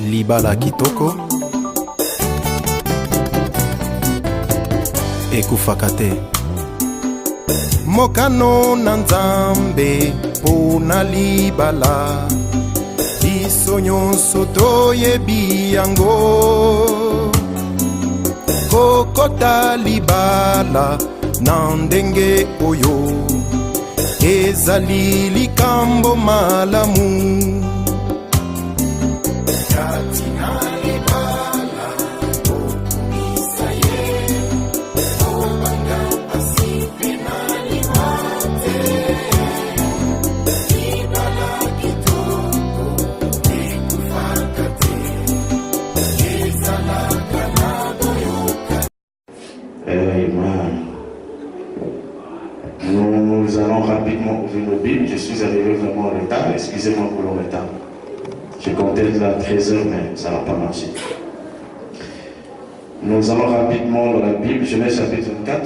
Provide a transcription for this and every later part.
libala kitoko ekufaka te. Mokano na nzambe pona libala biso nyonso toyebi yango. Kokota libala na ndenge oyo ezali likambo malamu. Nous allons rapidement ouvrir nos Bibles. Je suis arrivé vraiment en retard. Excusez-moi pour le retard. Je comptais être là à 13h, mais ça n'a pas marché. Nous allons rapidement dans la Bible. Genèse chapitre 4.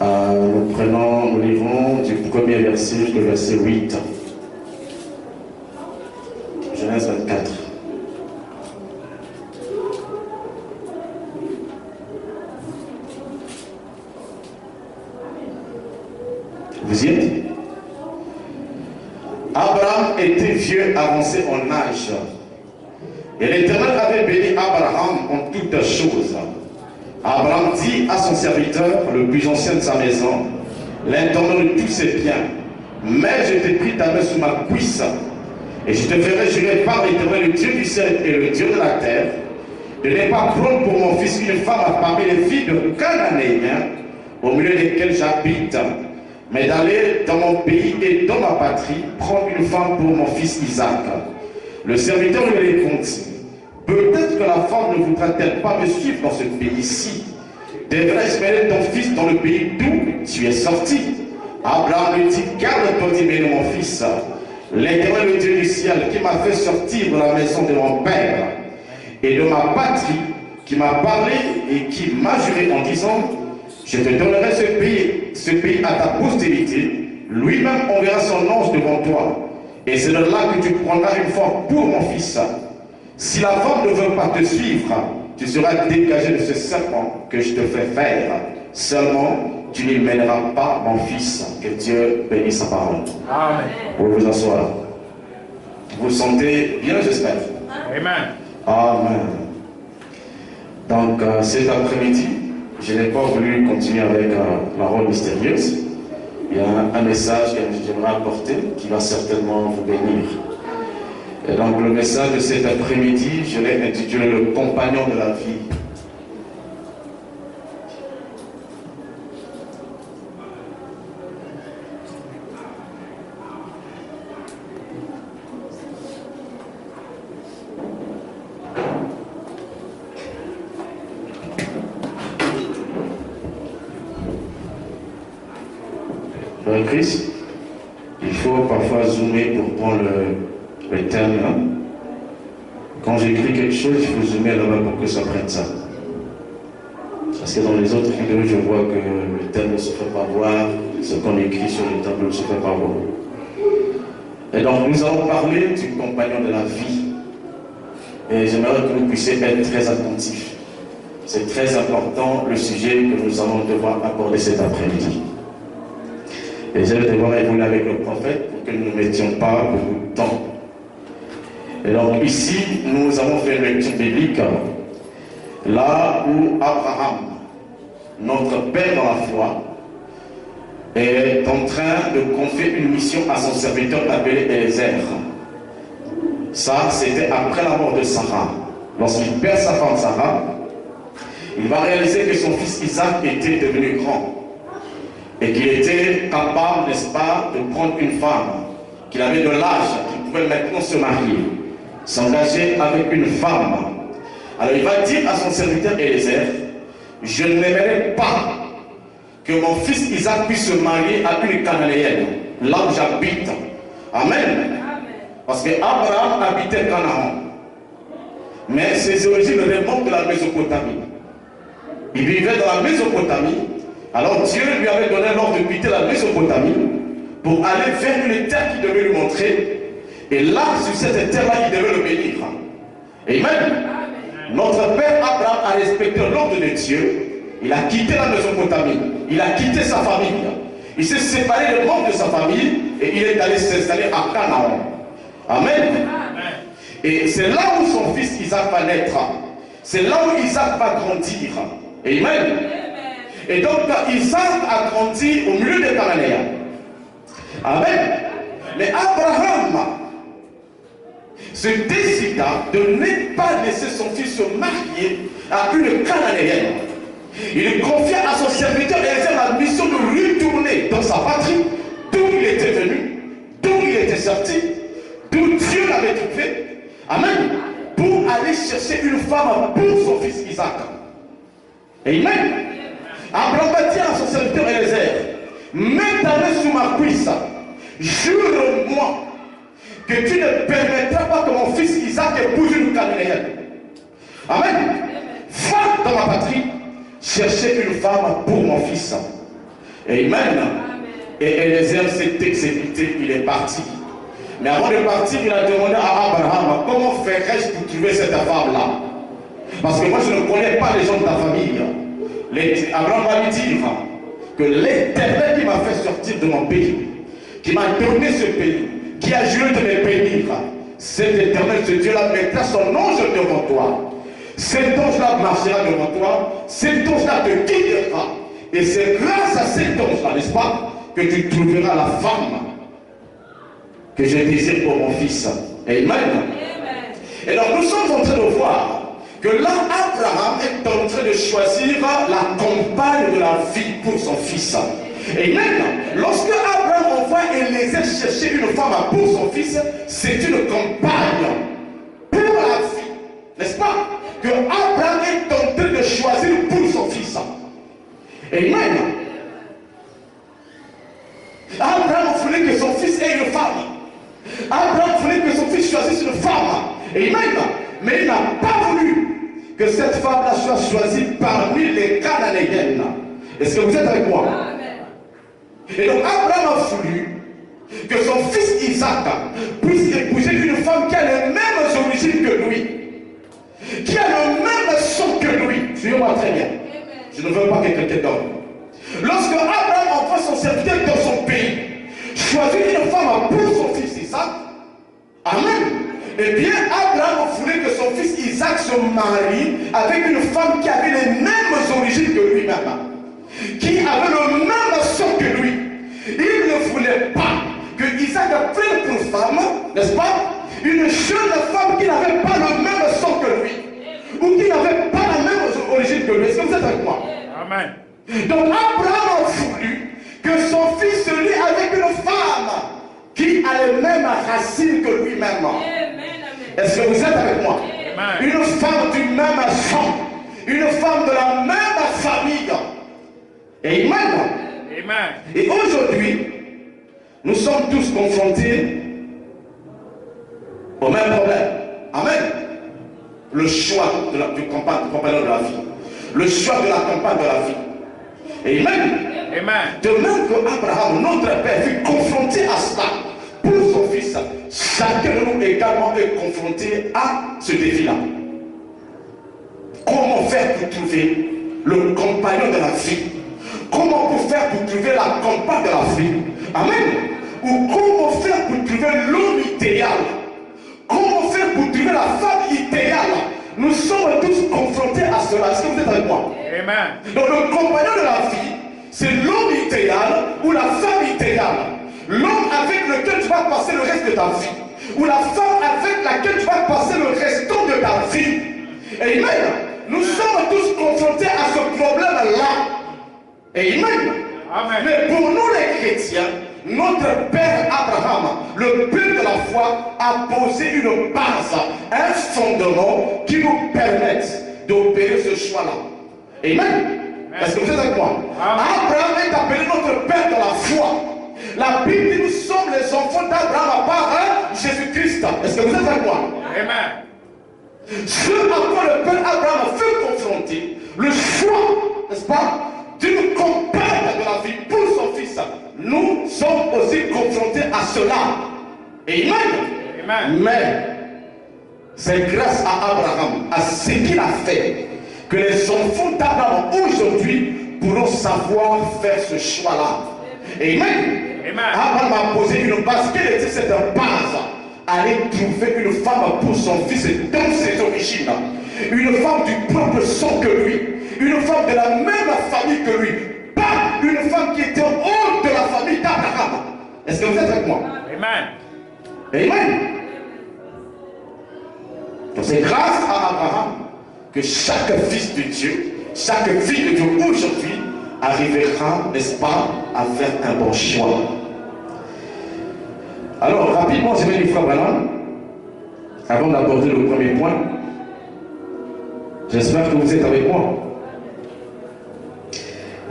Nous livrons du premier verset jusqu'au verset 8. Genèse 24. Vous y êtes? Abraham était vieux, avancé en âge. Et l'Éternel avait béni Abraham en toutes choses. Abraham dit à son serviteur, le plus ancien de sa maison, l'intendant de tous ses biens, mais je t'ai pris ta main sous ma cuisse, et je te ferai jurer par l'Éternel, le Dieu du ciel et le Dieu de la terre, de ne pas prendre pour mon fils une femme parmi les filles de Cananéens, au milieu desquels j'habite, mais d'aller dans mon pays et dans ma patrie, prendre une femme pour mon fils Isaac. Le serviteur lui répondit, peut-être que la femme ne voudra-t-elle pas me suivre dans ce pays-ci? Devrais-je mêler ton fils dans le pays d'où tu es sorti? Abraham lui dit, garde-toi d'y mon fils. L'Éternel, le Dieu du ciel, qui m'a fait sortir de la maison de mon père et de ma patrie, qui m'a parlé et qui m'a juré en disant, je te donnerai ce pays à ta postérité, lui-même enverra son ange devant toi, et c'est de là que tu prendras une femme pour mon fils. Si la femme ne veut pas te suivre, tu seras dégagé de ce serpent que je te fais faire. Seulement, tu n'y mèneras pas mon fils. Que Dieu bénisse sa parole. Amen. Vous vous asseoir. Vous sentez bien, j'espère. Amen. Amen. Donc, cet après-midi, je n'ai pas voulu continuer avec la rôle mystérieuse. Il y a un message que j'aimerais apporter qui va certainement vous bénir. Et donc le message de cet après-midi, je l'ai intitulé le compagnon de la vie. Frère Christ, il faut parfois zoomer pour prendre le terme. Hein? Quand j'écris quelque chose, il faut zoomer là-bas pour que ça prenne ça. Parce que dans les autres vidéos, je vois que le terme ne se fait pas voir, ce qu'on écrit sur le tableau ne se fait pas voir. Et donc nous allons parler du compagnon de la vie. Et j'aimerais que vous puissiez être très attentifs. C'est très important le sujet que nous allons devoir aborder cet après-midi. Et je vais devoir évoluer avec le prophète pour que nous ne mettions pas beaucoup de temps. Et donc ici, nous avons fait une lecture biblique, là où Abraham, notre père dans la foi, est en train de confier une mission à son serviteur appelé Eliezer. Ça, c'était après la mort de Sarah. Lorsqu'il perd sa femme Sarah, il va réaliser que son fils Isaac était devenu grand. Et qu'il était capable, n'est-ce pas, de prendre une femme, qu'il avait de l'âge, qu'il pouvait maintenant se marier, s'engager avec une femme. Alors il va dire à son serviteur Eliezer, je n'aimerais pas que mon fils Isaac puisse se marier à une Cananéenne, là où j'habite. Amen. Parce que Abraham habitait Canaan. Mais ses origines remontent de la Mésopotamie. Il vivait dans la Mésopotamie. Alors Dieu lui avait donné l'ordre de quitter la Mésopotamie pour aller vers une terre qui devait lui montrer. Et là, sur cette terre-là, il devait le bénir. Amen. Notre père Abraham a respecté l'ordre de Dieu. Il a quitté la Mésopotamie. Il a quitté sa famille. Il s'est séparé des membres de sa famille et il est allé s'installer à Canaan. Amen. Et c'est là où son fils Isaac va naître. C'est là où Isaac va grandir. Amen. Et donc Isaac a grandi au milieu des Cananéens. Amen. Mais Abraham se décida de ne pas laisser son fils se marier à une Cananéenne. Il confia à son serviteur Eliezer la mission de retourner dans sa patrie, d'où il était venu, d'où il était sorti, d'où Dieu l'avait trouvé. Amen. Pour aller chercher une femme pour son fils Isaac. Amen. Abraham va dire à son serviteur Eliezer, mets ta main sous ma cuisse, jure-moi que tu ne permettras pas que mon fils Isaac épouse une Cananéenne. Amen. Va dans ma patrie chercher une femme pour mon fils. Amen. Et Eliezer s'est exécuté, il est parti. Mais avant de partir, il a demandé à Abraham, comment ferais-je pour trouver cette femme-là? Parce que moi je ne connais pas les gens de ta famille. Abraham va lui dire que l'Éternel qui m'a fait sortir de mon pays, qui m'a donné ce pays, qui a juré de me bénir, cet Éternel, ce Dieu-là, mettra son ange devant toi. Cet ange-là marchera devant toi, cet ange-là te guidera. Et c'est grâce à cet ange-là, n'est-ce pas, que tu trouveras la femme que je désire pour mon fils. Amen. Et donc nous sommes en train de voir que là, Abraham est en train de choisir la compagne de la vie pour son fils. Et maintenant, lorsque Abraham envoie Eliezer chercher une femme pour son fils, c'est une compagne pour la vie. N'est-ce pas? Que Abraham est en train de choisir pour son fils. Et maintenant, Abraham voulait que son fils ait une femme. Abraham voulait que son fils choisisse une femme. Et maintenant, mais il n'a pas voulu que cette femme-là soit choisie parmi les Cananéennes. Est-ce que vous êtes avec moi? Et donc Abraham a voulu que son fils Isaac puisse épouser une femme qui a les mêmes origines que lui, qui a le même sang que lui. Suivez-moi très bien. Je ne veux pas que quelqu'un dorme. Lorsque Abraham envoie son serviteur dans son pays, choisit une femme pour son fils Isaac, amen. Eh bien, Abraham voulait que son fils Isaac se marie avec une femme qui avait les mêmes origines que lui-même, qui avait le même sang que lui. Il ne voulait pas que Isaac prenne pour femme, n'est-ce pas, une jeune femme qui n'avait pas le même sang que lui, ou qui n'avait pas la même origine que lui. Est-ce que vous êtes avec moi? Amen. Donc Abraham a voulu que son fils se lie avec une femme qui a les mêmes racines que lui-même. Est-ce que vous êtes avec moi? Amen. Une femme du même sang, une femme de la même famille. Amen. Amen. Et aujourd'hui, nous sommes tous confrontés au même problème. Amen. Le choix du compagnon de la vie. Le choix de la compagne de la vie. Amen. Amen. De même que Abraham, notre père, fut confronté à cela pour son fils, chacun de nous également est confronté à ce défi-là. Comment faire pour trouver le compagnon de la vie? Comment pour faire pour trouver la compagne de la vie? Amen. Ou comment faire pour trouver l'homme idéal? Comment faire pour trouver la femme idéale? Nous sommes tous confrontés à cela. Est-ce que vous êtes avec moi? Amen. Donc le compagnon de la vie, c'est l'homme idéal ou la femme idéale. L'homme avec lequel tu vas passer le reste de ta vie. Ou la femme avec laquelle tu vas passer le restant de ta vie. Amen. Nous sommes tous confrontés à ce problème-là. Amen. Amen. Mais pour nous les chrétiens, notre père Abraham, le père de la foi, a posé une base, un fondement qui nous permette d'opérer ce choix-là. Amen. Est-ce que vous êtes avec moi? Abraham est appelé notre père de la foi. La Bible dit nous sommes les enfants d'Abraham par Jésus-Christ. Est-ce que vous êtes avec moi? Amen. Ce à quoi le père Abraham fut confronté, le choix, n'est-ce pas, d'une compagne de la vie pour son fils, nous sommes aussi confrontés à cela. Amen. Mais c'est grâce à Abraham, à ce qu'il a fait, que les enfants d'Abraham aujourd'hui pourront savoir faire ce choix-là. Amen. Abraham a posé une base. Quelle était cette base? Aller trouver une femme pour son fils dans ses origines. Une femme du propre sang que lui. Une femme de la même famille que lui. Pas une femme qui était hors de la famille d'Abraham. Est-ce que vous êtes avec moi? Amen. Amen. Donc c'est grâce à Abraham que chaque fils de Dieu, chaque fille de Dieu aujourd'hui arrivera, n'est-ce pas, à faire un bon choix. Alors, rapidement, je vais les frères Branham, avant d'aborder le premier point. J'espère que vous êtes avec moi.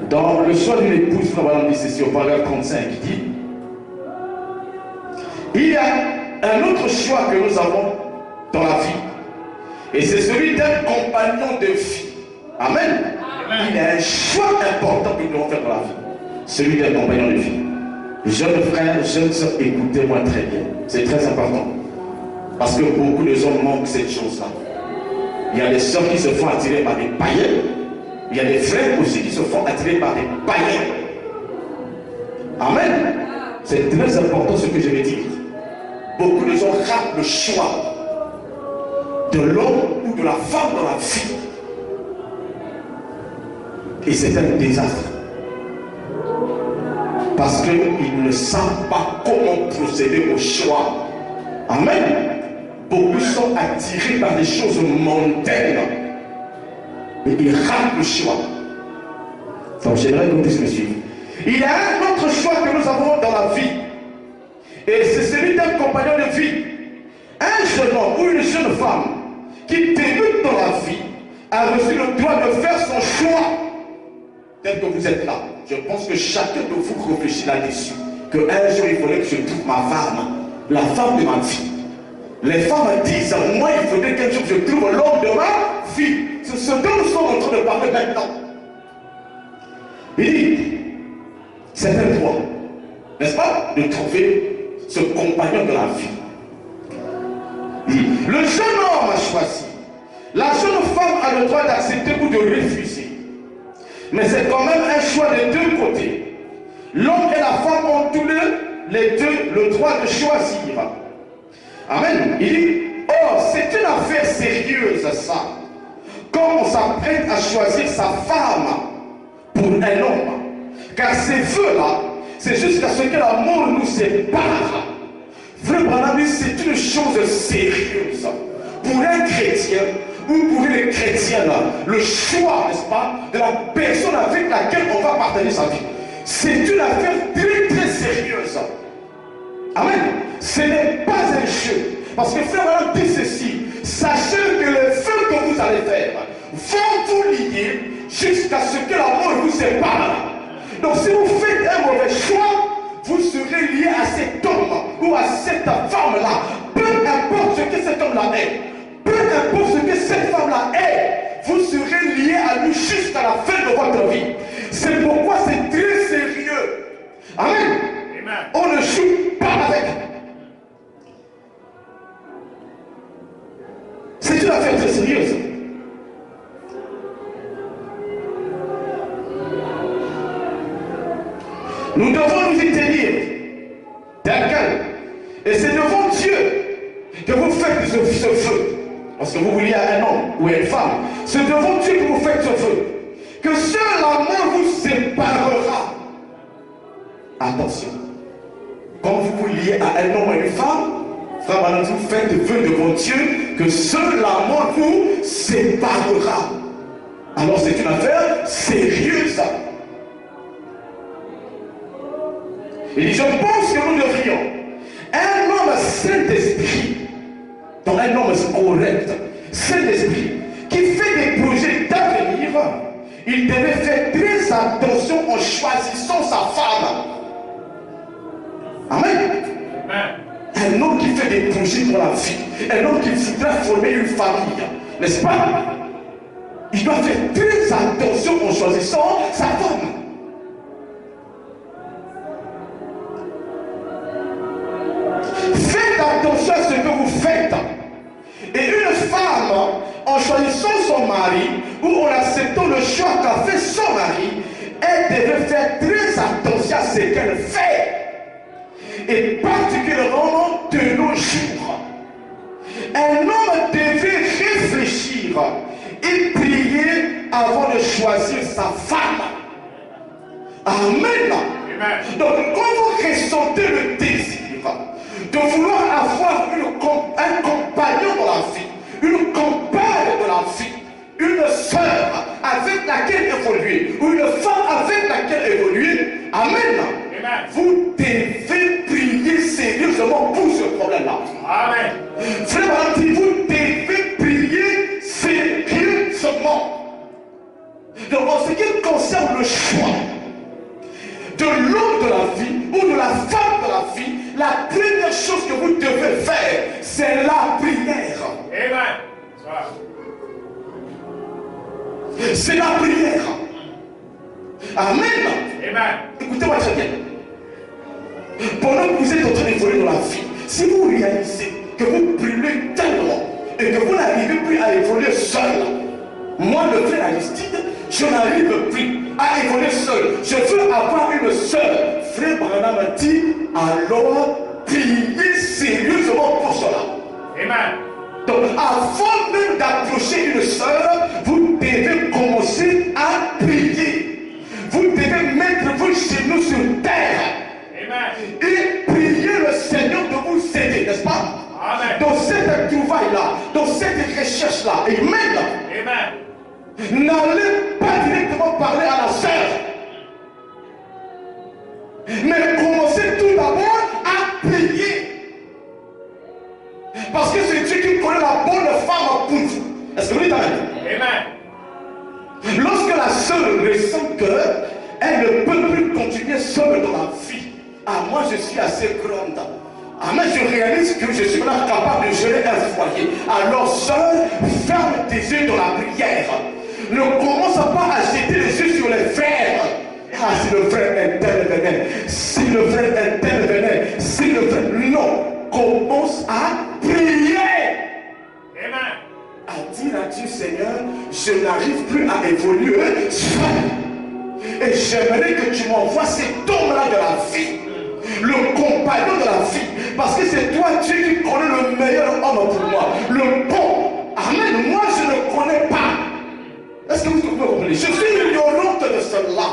Dans le choix d'une épouse, frère Branham dit ceci au paragraphe 35, il dit: il y a un autre choix que nous avons dans la vie, et c'est celui d'un compagnon de vie. Amen. Il y a un choix important que nous devons faire dans la vie, celui d'un compagnon de vie. Jeunes frères, jeunes soeurs, écoutez-moi très bien. C'est très important. Parce que beaucoup de hommes manquent cette chose-là. Il y a des soeurs qui se font attirer par des païens. Il y a des frères aussi qui se font attirer par des païens. Amen. C'est très important ce que je vais dire. Beaucoup de gens ratent le choix de l'homme ou de la femme dans la vie. Et c'est un désastre. Parce qu'ils ne savent pas comment procéder au choix. Amen. Beaucoup sont attirés par des choses mondaines. Mais ils ratent le choix. Donc j'aimerais que vous puissiez me suivre. Il y a un autre choix que nous avons dans la vie. Et c'est celui d'un compagnon de vie. Un jeune homme ou une jeune femme qui débute dans la vie a reçu le droit de faire son choix. Tel que vous êtes là, je pense que chacun de vous réfléchit là-dessus. Qu'un jour il faudrait que je trouve ma femme, la femme de ma vie. Les femmes disent, moi il faudrait qu'un jour je trouve l'homme de ma vie. C'est ce dont nous sommes en train de parler maintenant. Il dit, c'est un droit, n'est-ce pas, de trouver ce compagnon de la vie. Il dit, le jeune homme a choisi. La jeune femme a le droit d'accepter ou de refuser. Mais c'est quand même un choix des deux côtés. L'homme et la femme ont tous les deux le droit de choisir. Amen. Il dit, oh, c'est une affaire sérieuse ça. Quand on s'apprête à choisir sa femme pour un homme. Car ces vœux-là, c'est jusqu'à ce que l'amour nous sépare. Frère Branham dit, c'est une chose sérieuse. Pour un chrétien, ou pour les chrétiens, le choix, n'est-ce pas, de la personne avec laquelle on va partager sa vie. C'est une affaire très très sérieuse. Amen. Ce n'est pas un jeu. Parce que frère Branham dit ceci: sachez que les feux que vous allez faire vont vous lier jusqu'à ce que l'amour vous sépare. Donc si vous faites un mauvais choix, vous serez lié à cet homme ou à cette femme-là. Peu importe ce que cet homme-là est. Peu importe ce que cette femme-là est, vous serez lié à lui jusqu'à la fin de votre vie. C'est pourquoi c'est très sérieux. Amen. On ne joue pas avec. C'est une affaire très sérieuse. Nous devons nous y tenir. D'accord. Et c'est devant Dieu que vous faites ce feu. Parce que vous vouliez un homme ou une femme. C'est devant Dieu que vous faites ce feu. Que seul l'amour vous séparera. Attention. Quand vous vous liez à un homme ou une femme, frère Branham, vous faites vœu devant Dieu que seul l'amour vous séparera. Alors c'est une affaire sérieuse. Il dit, je pense que nous devrions, un homme saint d'esprit, dans un homme correct, saint d'esprit, qui fait des projets d'avenir, il devait faire très attention en choisissant sa femme. Amen. Un homme qui fait des projets pour la vie, un homme qui voudra former une famille, n'est-ce pas? Il doit faire très attention en choisissant sa femme. Faites attention à ce que vous mari, ou en acceptant le choix qu'a fait son mari, elle devait faire très attention à ce qu'elle fait. Et particulièrement de nos jours. Un homme devait réfléchir et prier avant de choisir sa femme. Amen. Donc quand vous ressentez le désir de vouloir avoir un compagnon dans la vie, une compagne dans la vie, une sœur avec laquelle évoluer, ou une femme avec laquelle évoluer, amen. Vous devez prier sérieusement pour ce problème-là. Amen. Frère, vous devez prier sérieusement. Donc en ce qui concerne le choix de l'homme de la vie ou de la femme de la vie, la première chose que vous devez faire, c'est la prière. Amen. C'est la prière. Amen. Amen. Écoutez-moi très bien. Pendant que vous êtes en train d'évoluer dans la vie, si vous réalisez que vous brûlez tellement et que vous n'arrivez plus à évoluer seul, moi le frère Aristide, je n'arrive plus à évoluer seul. Je veux avoir une sœur. Frère Branham m'a dit, alors priez sérieusement pour cela. Amen. Donc avant même d'approcher une sœur, vous devez commencer à prier. Vous devez mettre vos genoux sur terre. Amen. Et prier le Seigneur de vous aider, n'est-ce pas? Amen. Dans cette trouvaille-là, dans cette recherche-là. Amen. Amen. N'allez pas directement parler à la sœur. Mais commencez tout d'abord à prier. Parce que c'est Dieu qui connaît la bonne femme pour vous. Est-ce que vous dites amen? Amen. Lorsque la sœur ressent qu'elle ne peut plus continuer seule dans la vie, ah, moi je suis assez grande. Ah, mais je réalise que je suis là capable de gérer un foyer. Alors, sœur, ferme tes yeux dans la prière. Ne commence pas à jeter les yeux sur les frères. Ah, si le frère intervenait, si le frère intervenait, si le frère... Non, commence à prier. Amen. À dire à Dieu, Seigneur, je n'arrive plus à évoluer seul. Et j'aimerais que tu m'envoies cet homme-là de la vie. Le compagnon de la vie, parce que c'est toi Dieu qui connais le meilleur homme pour moi, le bon. Amen. Moi je ne connais pas. Est-ce que vous pouvez comprendre? Je suis ignorante de cela.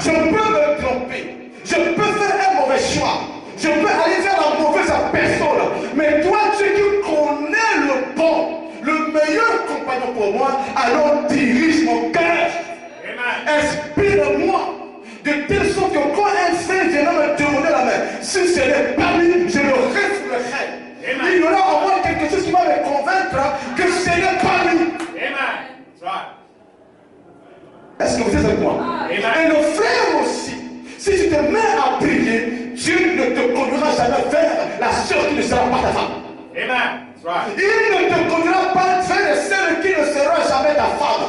Je peux me tromper, je peux faire un mauvais choix, je peux aller faire la mauvaise personne, mais toi Dieu qui connais le bon, le meilleur compagnon pour moi, alors dirige mon cœur. Inspire-moi. De telle sorte que quand un frère viendra me demander la main, si ce n'est pas lui, je le refoulerai. Il y aura au moins quelque chose qui va me convaincre que ce n'est pas lui. Est-ce que vous êtes avec moi? Et le frère aussi, si tu te mets à prier, Dieu ne te conduira jamais vers la sœur qui ne sera pas ta femme. Il ne te conduira pas vers celle qui ne sera jamais ta femme.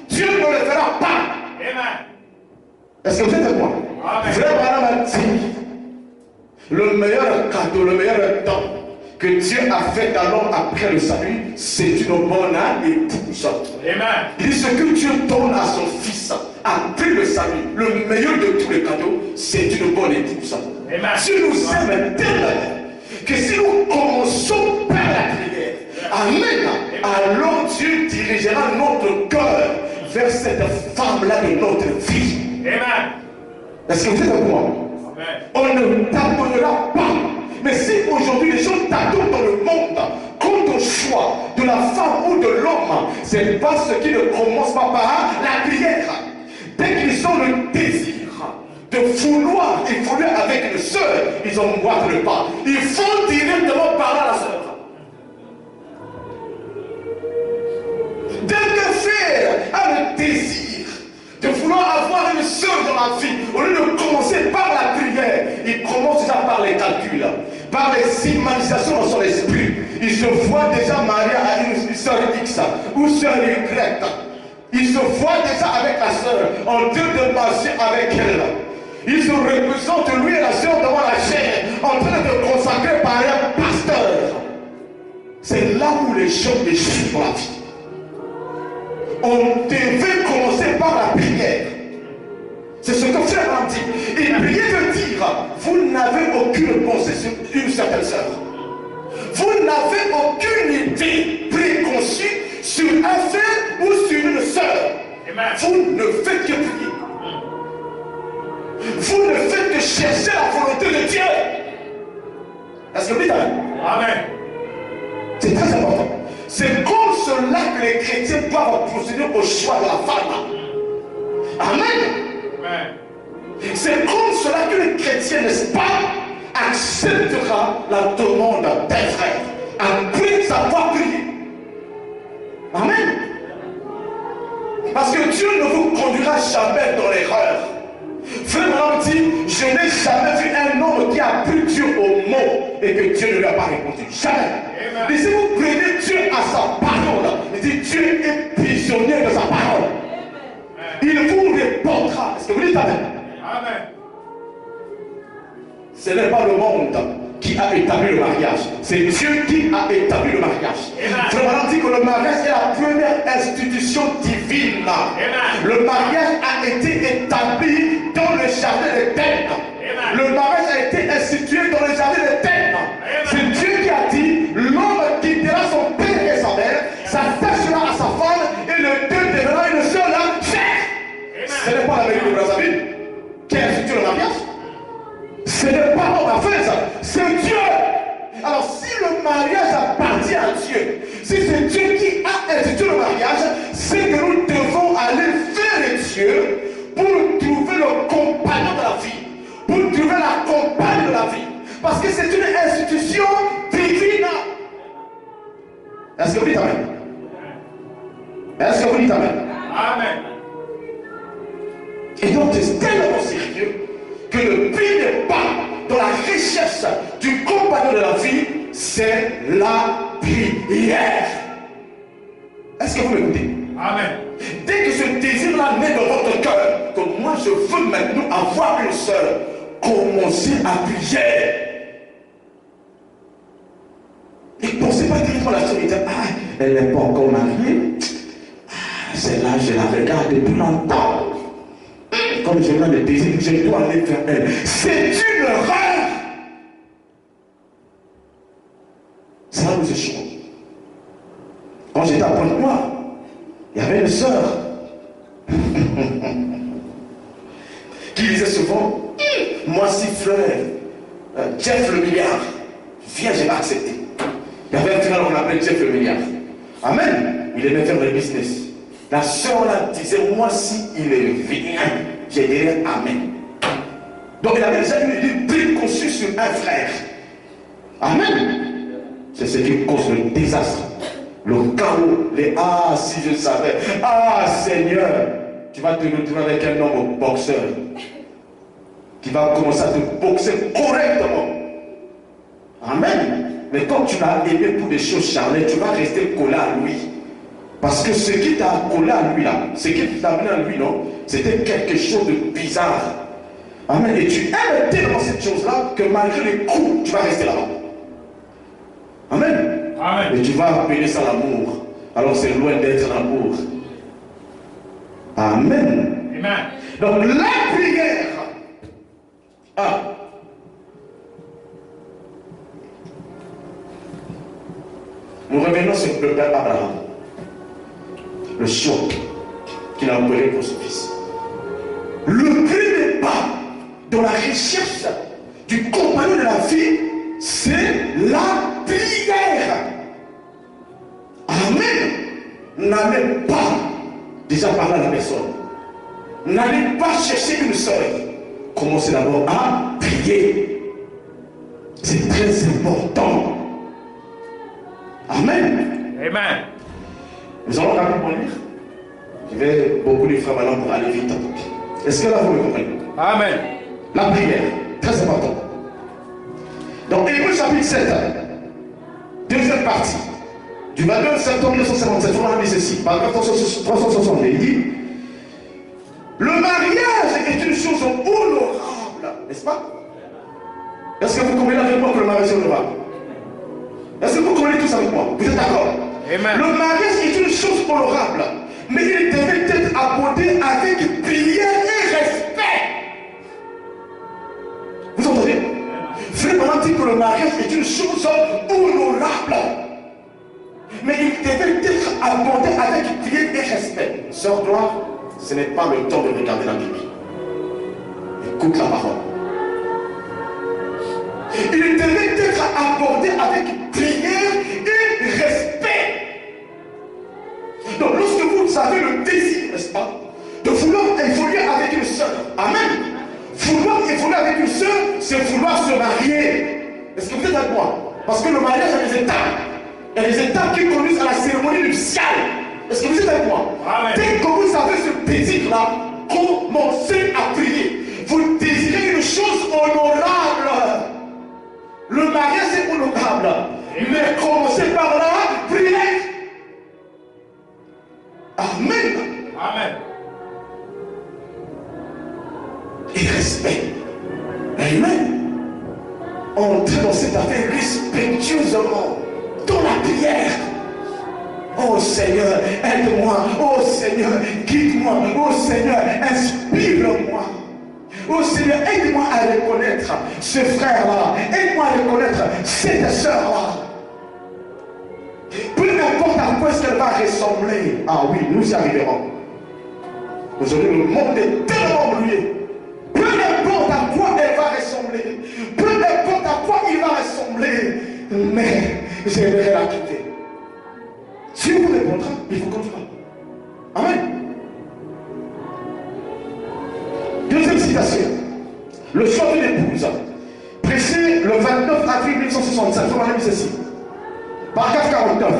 Dieu ne le fera pas. Est-ce que vous êtes avec moi? Frère Branham a dit, le meilleur cadeau, le meilleur temps que Dieu a fait à l'homme après le salut, c'est une bonne épouse. Il dit, ce que Dieu donne à son fils après le salut, le meilleur de tous les cadeaux, c'est une bonne épouse. Dieu nous aime tellement que si nous commençons par la prière, amen, alors Dieu dirigera notre cœur vers cette femme-là de notre vie. Amen. Est-ce que vous êtes avec moi? Amen. On ne t'abandonnera pas. Mais si aujourd'hui les gens t'attendent dans le monde quant au choix de la femme ou de l'homme, c'est parce qu'ils ne commencent pas par la prière. Dès qu'ils ont le désir de vouloir évoluer avec une sœur, ils ont emboîté le pas. Ils font directement parler à la sœur. Dès que frère a le désir de vouloir avoir une sœur dans la vie, au lieu de commencer par la prière, il commence déjà par les calculs, par les imaginations dans son esprit. Il se voit déjà marié à une sœur X ou sœur Y. Il se voit déjà avec la sœur en train de marcher avec elle. Il se représente lui et la sœur devant la chair en train de consacrer par un pasteur. C'est là où les gens échouent dans la vie. on devait commencer par la prière. C'est ce que Frère Branham dit. Et prier veut dire, vous n'avez aucune pensée sur une certaine sœur. Vous n'avez aucune idée préconçue sur un frère ou sur une sœur. Vous ne faites que prier. Vous ne faites que chercher la volonté de Dieu. Est-ce que vous dites Amen? Amen. C'est très important. C'est comme cela que les chrétiens doivent procéder au choix de la femme. Amen. C'est comme cela que le chrétien, n'est-ce pas, acceptera la demande d'un frère après savoir prier. Amen. Parce que Dieu ne vous conduira jamais dans l'erreur. Frère Branham dit, je n'ai jamais vu un homme qui a pris Dieu au mot et que Dieu ne lui a pas répondu. Jamais. Mais si vous prenez Dieu à sa parole, il dit Dieu est prisonnier de sa parole. Il vous répondra. Est-ce que vous dites Amen? Amen. Ce n'est pas le monde qui a établi le mariage. C'est Dieu qui a établi le mariage. Frère Branham dit que le mariage est la première institution divine. Le mariage a été établi dans le jardin d'Éden. Le mariage a été institué dans le jardin d'Éden. C'est Dieu qui a dit, l'homme quittera son père et sa mère, s'attachera à sa femme et le deux deviendra une seule chair. Ce n'est pas la vérité de Brazzaville qui a institué le mariage. Ce n'est pas homme à faire ça, c'est Dieu. Alors si le mariage appartient à Dieu, si c'est Dieu qui a institué le mariage, c'est que nous devons aller vers Dieu pour trouver le compagnon de la vie, pour trouver la compagne de la vie. Parce que c'est une institution divine. Est-ce que vous dites Amen? Est-ce que vous dites Amen? Amen. Et donc c'est tellement sérieux que le premier pas dans la recherche du compagnon de la vie, c'est la prière. Est-ce que vous m'écoutez? Amen. Dès que ce désir-là naît dans votre cœur, que moi je veux maintenant avoir une sœur, commencez à prier. Et pensez pas directement à la sœur et dire, ah, elle n'est pas encore mariée. Ah, celle-là, je la regarde depuis longtemps. Comme j'ai le désir, je dois aller vers elle. C'est une erreur. Ça nous échoue. Quand j'étais à Pointe-Noire, il y avait une sœur qui disait souvent, moi si frère, Jeff le milliard, viens, je vais accepter. Il y avait un frère qu'on appelait Jeff le milliard. Amen. Il aimait faire le business. La sœur là disait, moi si il est vient, je dirais Amen. Donc il avait déjà une idée préconçue sur un frère. Amen. C'est ce qui cause le désastre, le chaos, les ah si je savais, ah Seigneur, tu vas te retrouver avec un homme boxeur qui va commencer à te boxer correctement. Amen. Mais quand tu l'as aimé pour des choses charnelles, tu vas rester collé à lui. Parce que ce qui t'a collé à lui là, ce qui t'a amené à lui, non, c'était quelque chose de bizarre. Amen. Et tu aimes tellement cette chose-là que malgré les coups, tu vas rester là-bas. Amen. Amen. Et tu vas appeler ça l'amour. Alors c'est loin d'être l'amour. Amen. Amen. Donc la prière. Ah. Nous revenons sur le père Abraham. Le choix qu'il a opéré pour son fils. Le premier pas dans la recherche du compagnon de la vie, c'est la prière. Amen. N'allez pas déjà parler à la personne. N'allez pas chercher une sœur. Commencez d'abord à prier. C'est très important. Amen. Amen. Nous allons rapidement lire. Je vais beaucoup lire frères maintenant pour aller vite. Est-ce que là vous me comprenez? Amen. La prière, très important. Dans Hébreux chapitre 7, deuxième partie, du 29 septembre 1957, on a dit ceci, paragraphe 360, il dit, le mariage est une chose honorable, n'est-ce pas? Est-ce que vous comprenez avec moi que le mariage est honorable? Est-ce que vous comprenez tous avec moi? Vous êtes d'accord? Amen. Le mariage est une chose honorable. Mais il devait être abordé avec prière et respect. Vous entendez? Frère Branham dit que le mariage est une chose honorable. Mais il devait être abordé avec prière et respect. Sœur Gloire, ce n'est pas le temps de regarder la Bible. Écoute la parole. Il devait être abordé avec prière et respect. Donc lorsque vous avez le désir, n'est-ce pas, de vouloir évoluer avec une sœur, amen. Vouloir évoluer avec une sœur, c'est vouloir se marier. Est-ce que vous êtes avec moi? Parce que le mariage a des étapes. Il y a des étapes qui conduisent à la cérémonie nuptiale. Est-ce que vous êtes avec moi? Amen. Dès que vous avez ce désir-là, commencez à prier. Vous désirez une chose honorable. Le mariage est honorable. Mais commencez par la prière. Amen. Amen. Et respect. Amen. Entrez dans cette affaire respectueusement. Dans la prière. Oh Seigneur, aide-moi. Oh Seigneur, guide-moi. Oh Seigneur, inspire-moi. Oh Seigneur, aide-moi à reconnaître ce frère-là. Aide-moi à reconnaître cette sœur-là. Peu importe à quoi est-ce qu'elle va ressembler. Ah oui, nous y arriverons. Aujourd'hui, le monde est tellement brûlé. Peu importe à quoi elle va ressembler. Peu importe à quoi il va ressembler. Mais j'aimerais la quitter. Si vous répondrez, il faut continuer. Amen. Deuxième citation. Le choix d'une épouse. Prêché le 29 avril 1965. Vous m'avez mis ceci. Paragraphe 49.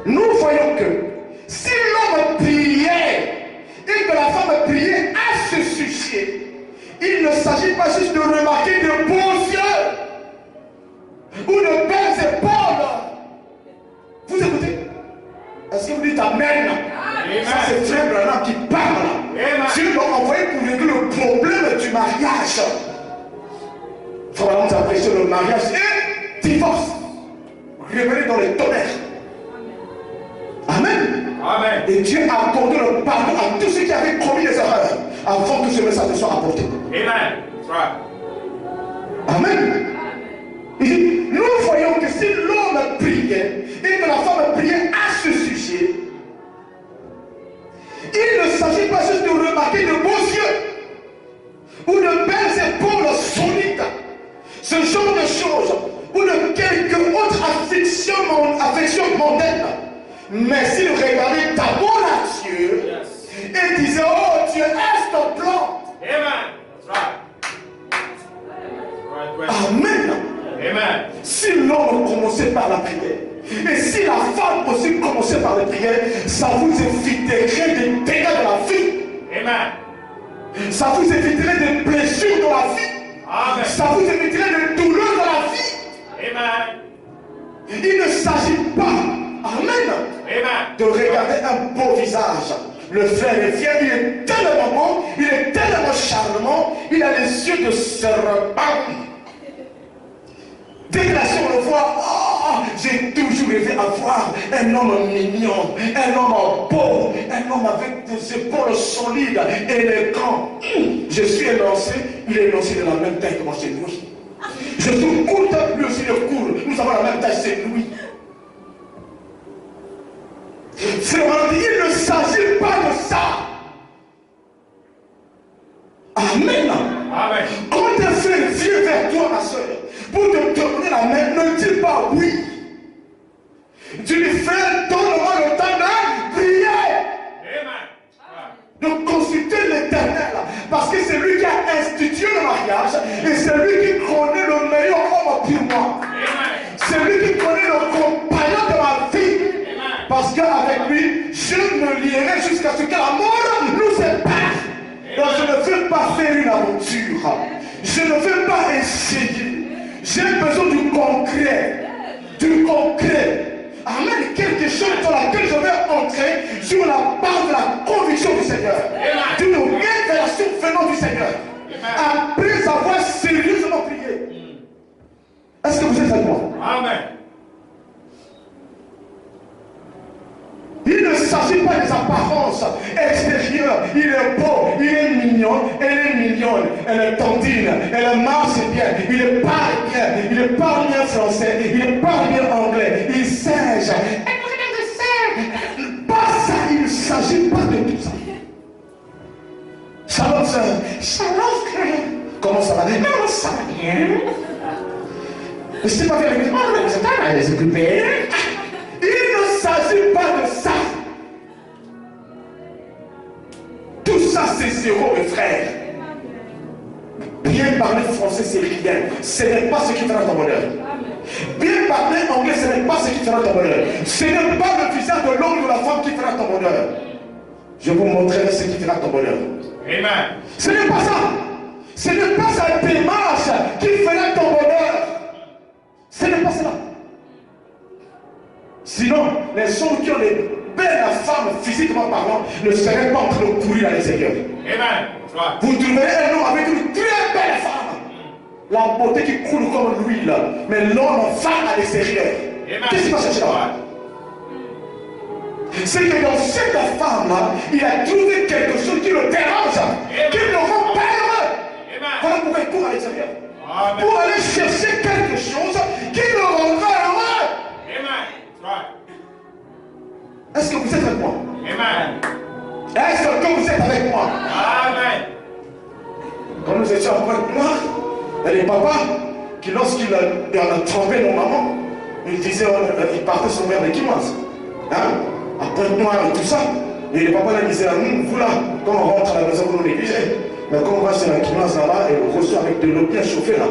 Nous voyons que si l'homme priait et que la femme priait à ce sujet, il ne s'agit pas juste de remarquer de beaux yeux ou de belles épaules. Vous écoutez? Est-ce que vous dites Amen? Amen. Ça c'est Frère Branham qui parle. Dieu l'a envoyé pour régler le problème du mariage. Frère Branham a prêché le mariage et divorce. Révélé dans les tonnerres. Amen. Amen. Et Dieu a accordé le pardon à tous ceux qui avaient commis des erreurs avant que ce message ne soit apporté. Amen. Amen. Et nous voyons que si l'homme priait et que la femme priait à ce sujet, il ne s'agit pas juste de remarquer de beaux yeux ou de belles épaules solides, ce genre de choses, ou de quelque autre affection mondaine. Mais s'il regardait d'abord à Dieu et disait, oh Dieu, est ton plan? Amen. Amen. Si l'homme commençait par la prière, et si la femme aussi commençait par la prière, ça vous éviterait des dégâts de la vie. Amen. Ça vous éviterait des blessures dans la vie. Amen. Ça vous éviterait des douleurs dans la vie. Amen. Il ne s'agit pas, amen, amen, de regarder un beau visage. Le frère est fier, il est tellement beau, il est tellement charmant, il a les yeux de serpent. Dès que la sœur le voit, oh, j'ai toujours rêvé avoir un homme mignon, un homme beau, un homme avec des épaules solides, élégant. Je suis élancé, il est élancé de la même taille que moi chez lui. Je suis court, lui aussi le court. Nous avons la même taille, c'est lui. Il ne s'agit pas de ça. Amen. Amen. Quand un frère vient vers toi, ma soeur, pour te donner la main, ne dis pas oui. Tu lui fais, donne-moi le temps de prier. De consulter l'Éternel. Parce que c'est lui qui a institué le mariage et c'est lui qui connaît le meilleur homme pour moi. C'est lui qui connaît le compagnon de ma vie. Parce qu'avec lui, je me lierai jusqu'à ce que la mort nous sépare. Donc je ne veux pas faire une aventure. Je ne veux pas essayer. J'ai besoin du concret. Du concret. Amen. Quelque chose dans laquelle je vais entrer sur la base de la conviction du Seigneur. D'une révélation venant du Seigneur. Après avoir sérieusement prié. Est-ce que vous êtes avec moi? Amen. Il ne s'agit pas des apparences. elle tantine, elle marche bien, il parle bien français, il parle bien anglais, il sèche. Pas ça, il ne s'agit pas de tout ça. Shalom, sœur. Shalom, frère. Comment ça va? Non, ça va bien. Je ne sais pas faire l'église. Oh, mais c'est pas mal, les occupés. Il ne s'agit pas de ça. Tout ça, c'est zéro, mes frères. Bien parler français, c'est rien. Ce n'est pas ce qui fera ton bonheur. Bien parler anglais, ce n'est pas ce qui fera ton bonheur. Ce n'est pas le visage de l'homme ou de la femme qui fera ton bonheur. Je vous montrerai ce qui fera ton bonheur. Amen. Ce n'est pas ça. Ce n'est pas sa démarche qui fera ton bonheur. Ce n'est pas cela. Sinon, les hommes qui ont des belles femmes physiquement parlant ne seraient pas en train de courir à l'extérieur. Amen. Vous trouverez un homme avec une très belle femme. La beauté qui coule comme l'huile. Mais l'homme va à l'extérieur. Qu'est-ce qui va chercher là-bas? C'est que dans cette femme-là, il a trouvé quelque chose qui le dérange, qui le rend pas heureux. Voilà pourquoi il court à l'extérieur. Pour aller chercher quelque chose qui le rendra heureux. Est-ce que vous êtes avec moi? Est-ce que vous êtes avec moi? Amen. Quand nous étions après moi, il y a des papas qui, lorsqu'il a trompé nos mamans, il disait, il partait son verre de Kimas. Hein? Après moi et tout ça. Et les papas là disaient, vous là, quand on rentre à la maison, vous nous négligez. Mais quand on va chez la Kimas là-bas, et on reçoit avec de l'eau bien chauffée là.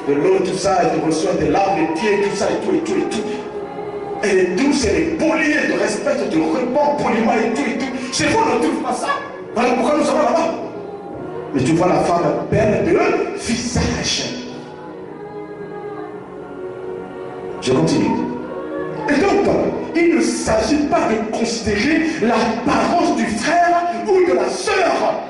De l'eau, tout ça, et on reçoit des larmes, des pieds, tout ça, et tout, et tout, et tout. Elle est douce, elle est polie, elle te respecte, elle te répond poliment et tout, et tout. Chez vous, on ne trouve pas ça. Voilà pourquoi nous sommes là-bas. Mais tu vois la femme belle de visage. Je continue. Et donc, il ne s'agit pas de considérer l'apparence du frère ou de la sœur.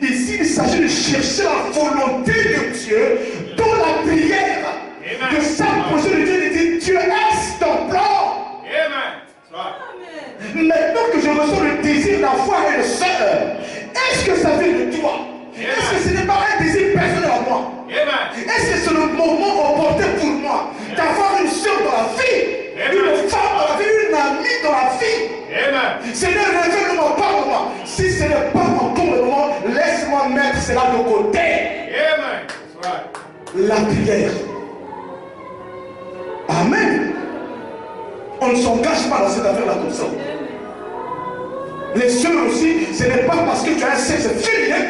Ici, il s'agit de chercher la volonté de Dieu dans la prière. Amen. De s'approcher de Dieu et de dire, Dieu, est-ce ton plan? Maintenant que je ressens le désir d'avoir une sœur, est-ce que ça vient de toi? Est-ce que ce n'est pas un désir personnel à moi? Est-ce que c'est le moment opportun pour moi d'avoir une sœur dans la vie, une femme dans la vie, une amie dans la vie? Seigneur, révèle-moi, parle-moi. Si ce n'est pas encore le moment, laisse-moi mettre cela de côté. La prière. Amen. On ne s'engage pas dans cette affaire-là comme ça. Les sœurs aussi, ce n'est pas parce que tu as un sexe féminin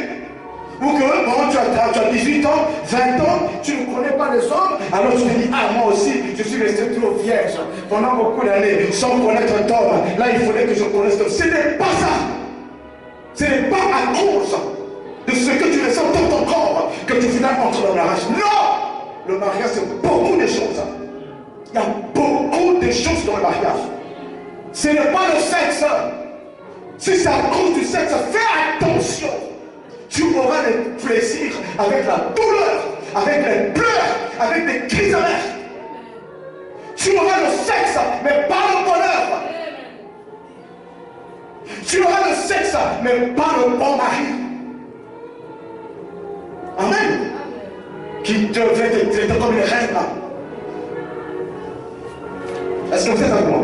ou que bon, tu as 18 ans, 20 ans, tu ne connais pas les hommes, alors tu te dis, ah moi aussi, je suis resté trop vierge pendant beaucoup d'années sans connaître d'homme. Là, il fallait que je connaisse l'homme. Ce n'est pas ça. Ce n'est pas à cause de ce que tu ressens dans ton corps que tu finis entre dans le mariage. Non! Le mariage, c'est beaucoup de choses. Il y a beaucoup de choses dans le mariage. Ce n'est pas le sexe. Si c'est à cause du sexe, fais attention. Tu auras des plaisirs avec la douleur, avec les pleurs, avec des cris amers. Tu auras le sexe, mais pas le bonheur. Tu auras le sexe, mais pas le bon mari. Amen. Qui devrait te traiter comme une reine là. Est-ce que vous êtes avec moi?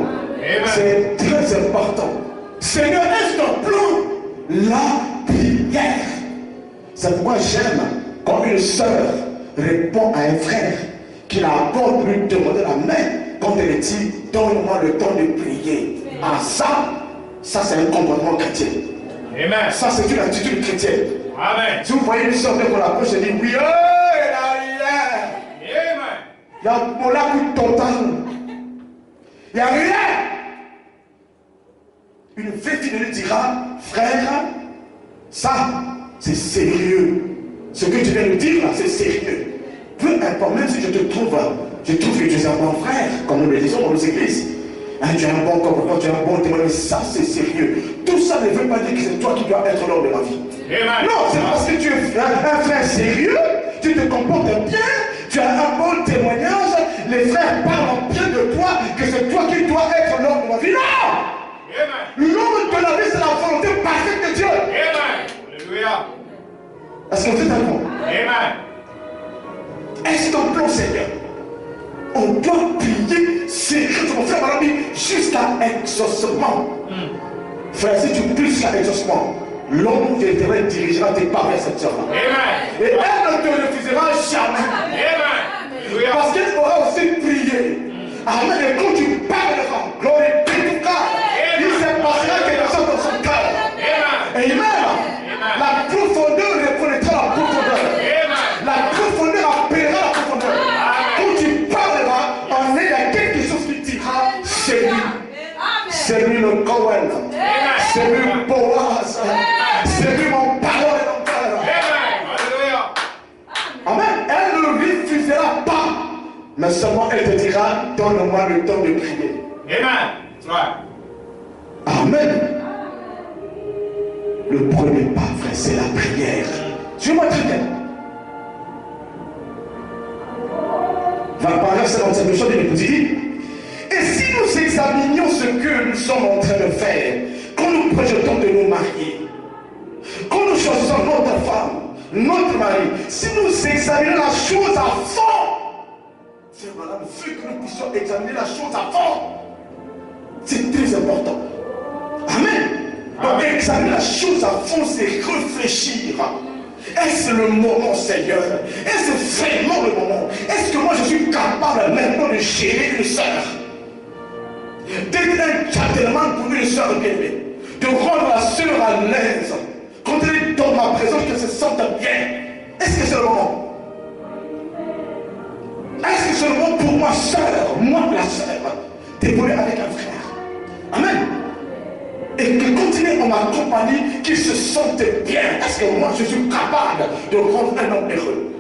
C'est très important. Seigneur, est-ce ton plan? La prière. C'est pourquoi j'aime quand une sœur répond à un frère qui la apporte lui demander la main quand elle dit donne-moi le temps de prier. Ah ça c'est un comportement chrétien. Amen. Ça c'est une attitude chrétienne. Amen. Si vous voyez une sœur qu'on approche et dit oui, il a rien. Amen. Il y a un là qui total. Il n'y a rien. Une vraie fille lui dira, frère, ça, c'est sérieux. Ce que tu viens de dire là, c'est sérieux. Peu importe, même si je trouve que tu es un bon frère, comme nous le disons dans nos églises. Hein, tu as un bon comportement, tu as un bon témoignage, ça c'est sérieux. Tout ça ne veut pas dire que c'est toi qui dois être l'homme de ma vie. Amen. Non, c'est parce que tu es un frère sérieux, tu te comportes bien, tu as un bon témoignage, les frères parlent bien de toi, que c'est toi qui dois être l'homme de ma vie. Non! L'homme de la vie, c'est la volonté parfaite de Dieu. Amen. Alléluia. Est-ce que vous êtes d'accord? Est-ce ton plan, Seigneur? On doit prier secrètement, frère, mon ami, jusqu'à exaucement. Frère, si tu pries jusqu'à exaucement, l'homme véritable dirigera tes pas vers cette soeur-là. Et elle ne te refusera jamais. Parce qu'elle aura aussi prié. Amen. Et quand tu parleras, glory be to God, il se passera quelque chose dans son cœur. Amen. La profondeur reconnaîtra la profondeur. La profondeur appellera la profondeur. Quand tu parleras, en il y a quelque chose qui dira, c'est lui. C'est lui le Cohen. C'est lui le Boaz. C'est lui mon parole et mon père. Amen. Elle ne refusera pas. Mais seulement elle te dira, donne-moi le temps de prier. Amen. Le premier pas, frère, c'est la prière. Suis-moi très bien. Paragraphe 57, le chant de l'écoute dit, et si nous examinions ce que nous sommes en train de faire, quand nous projetons de nous marier, quand nous choisissons notre femme, notre mari, si nous examinons la chose à fond, c'est madame, vu que nous puissions examiner la chose à fond, c'est très important. Amen. Donc examiner la chose à fond, c'est réfléchir. Est-ce le moment, Seigneur? Est-ce vraiment le moment? Est-ce que moi je suis capable maintenant de gérer une soeur? D'être un gentleman pour une soeur bien-aimée, de rendre la soeur à l'aise, quand elle est dans ma présence, qu'elle se sente bien. Est-ce que c'est le moment? Est-ce que c'est le moment pour moi, soeur, moi la soeur, d'évoluer avec un frère? Amen. Et que continuer en ma compagnie, qu'il se sente bien. Est-ce que moi je suis capable de rendre un homme heureux?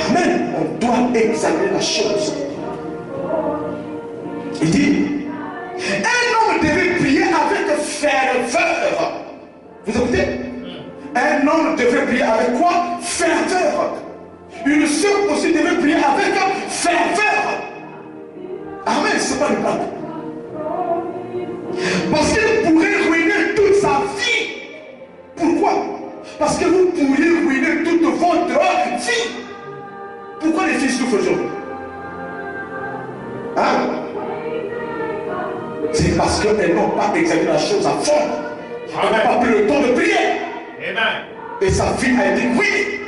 Amen. On doit examiner la chose. Il dit, un homme devait prier avec ferveur. Vous écoutez? Un homme devait prier avec quoi? Ferveur. Une sœur aussi devait prier avec ferveur. Amen. C'est pas une blague. Parce qu'elle pourrait ruiner toute sa vie. Pourquoi? Parce que vous pourriez ruiner toute votre vie. Pourquoi les filles souffrent aujourd'hui? Hein? C'est parce qu'elles n'ont pas examiné la chose à fond. Elles n'ont pas pris le temps de prier. Amen. Et sa vie a été ruinée.